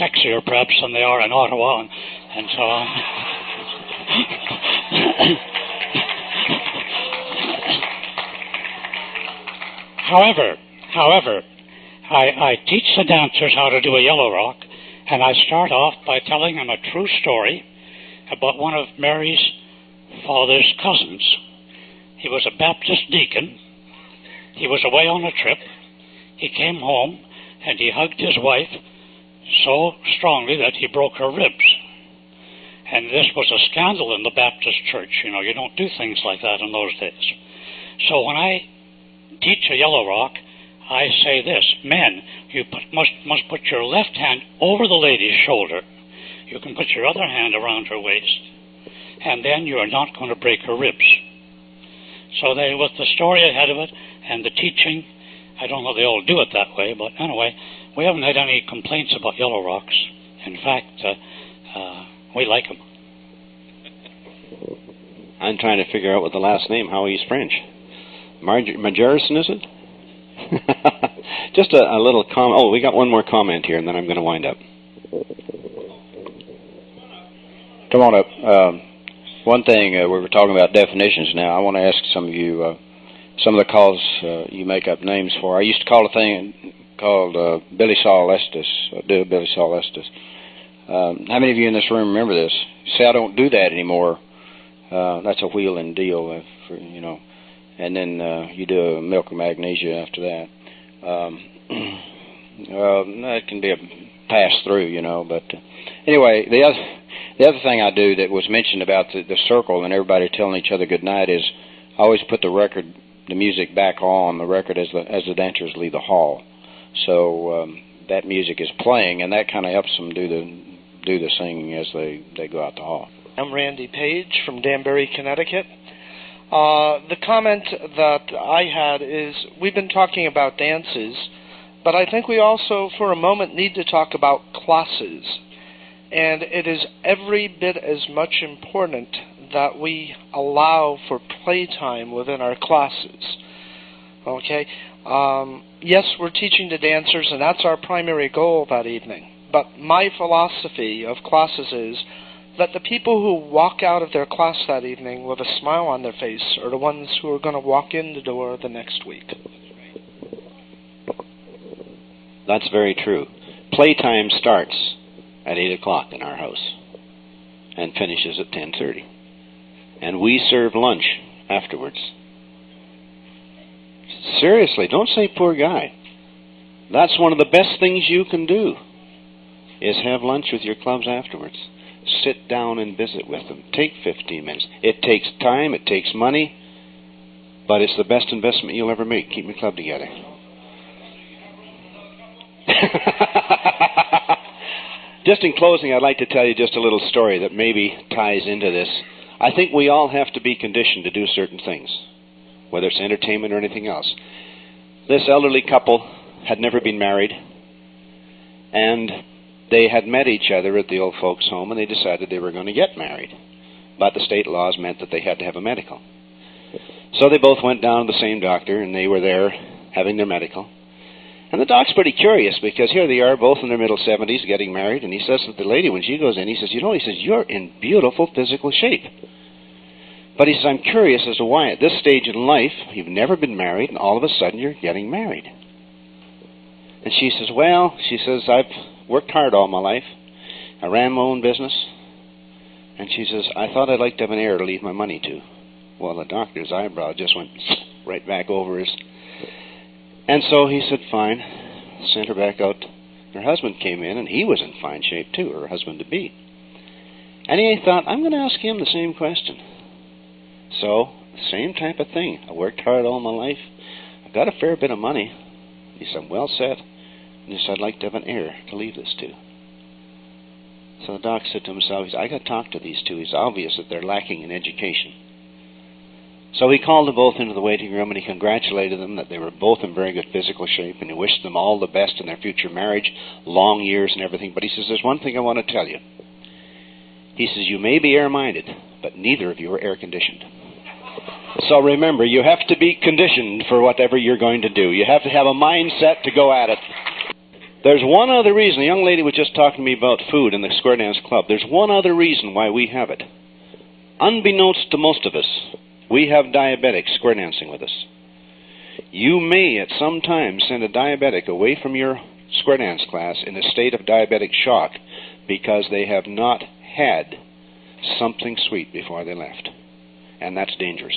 sexier, perhaps, than they are in Ottawa and so on. However, I teach the dancers how to do a yellow rock, and I start off by telling them a true story about one of Mary's father's cousins. He was a Baptist deacon. He was away on a trip. He came home, and he hugged his wife so strongly that he broke her ribs. And this was a scandal in the Baptist church. You know, you don't do things like that in those days. So when I teach a yellow rock, I say this: men, you must put your left hand over the lady's shoulder. You can put your other hand around her waist, and then you are not going to break her ribs. So they, with the story ahead of it and the teaching, I don't know if they all do it that way, but anyway, we haven't had any complaints about yellow rocks. In fact, We like them. I'm trying to figure out what the last name, how he's French. Majerison, is it? Just a little comment. Oh, we got one more comment here, and then I'm going to wind up. Come on up. One thing, we were talking about definitions now. I want to ask some of you, some of the calls you make up names for. I used to call a thing called Billy Saul Estes, do Billy Saul Estes. How many of you in this room remember this? You say, I don't do that anymore. That's a wheel and deal, you know. And then you do a milk or magnesia after that. That can be a pass-through, you know. But anyway, the other thing I do that was mentioned about the circle and everybody telling each other good night is I always put the music back on the record as the dancers leave the hall. So that music is playing, and that kind of helps them do the singing as they go out the hall. I'm Randy Page from Danbury, Connecticut. The comment that I had is we've been talking about dances, but I think we also, for a moment, need to talk about classes. And it is every bit as much important that we allow for playtime within our classes. Okay? Yes, we're teaching the dancers, and that's our primary goal that evening. But my philosophy of classes is that the people who walk out of their class that evening with a smile on their face are the ones who are going to walk in the door the next week. That's very true. Playtime starts at 8 o'clock in our house and finishes at 10:30. And we serve lunch afterwards. Seriously, don't say poor guy. That's one of the best things you can do, is have lunch with your clubs afterwards. Sit down and visit with them. Take 15 minutes. It takes time, it takes money, but it's the best investment you'll ever make, keeping your club together. Just in closing, I'd like to tell you just a little story that maybe ties into this. I think we all have to be conditioned to do certain things, whether it's entertainment or anything else. This elderly couple had never been married, and they had met each other at the old folks' home, and they decided they were going to get married. But the state laws meant that they had to have a medical. So they both went down to the same doctor, and they were there having their medical. And the doc's pretty curious, because here they are, both in their middle 70s, getting married, and he says to the lady when she goes in, he says, you're in beautiful physical shape. But he says, I'm curious as to why at this stage in life, you've never been married, and all of a sudden you're getting married. And she says, well, I've worked hard all my life. I ran my own business. And she says, I thought I'd like to have an heir to leave my money to. Well, the doctor's eyebrow just went right back over his. And so he said, fine. Sent her back out. Her husband came in, and he was in fine shape too, her husband-to-be. And he thought, I'm going to ask him the same question. So, same type of thing. I worked hard all my life. I got a fair bit of money. He said, I'm well set. And he said, I'd like to have an heir to leave this to. So the doc said to himself, I got to talk to these two. It's obvious that they're lacking in education. So he called them both into the waiting room, and he congratulated them that they were both in very good physical shape, and he wished them all the best in their future marriage, long years and everything. But he says, there's one thing I want to tell you. He says, you may be air-minded, but neither of you are air-conditioned. So remember, you have to be conditioned for whatever you're going to do. You have to have a mindset to go at it. There's one other reason. A young lady was just talking to me about food in the Square Dance Club. There's one other reason why we have it. Unbeknownst to most of us, we have diabetics square dancing with us. You may at some time send a diabetic away from your square dance class in a state of diabetic shock because they have not had something sweet before they left. And that's dangerous.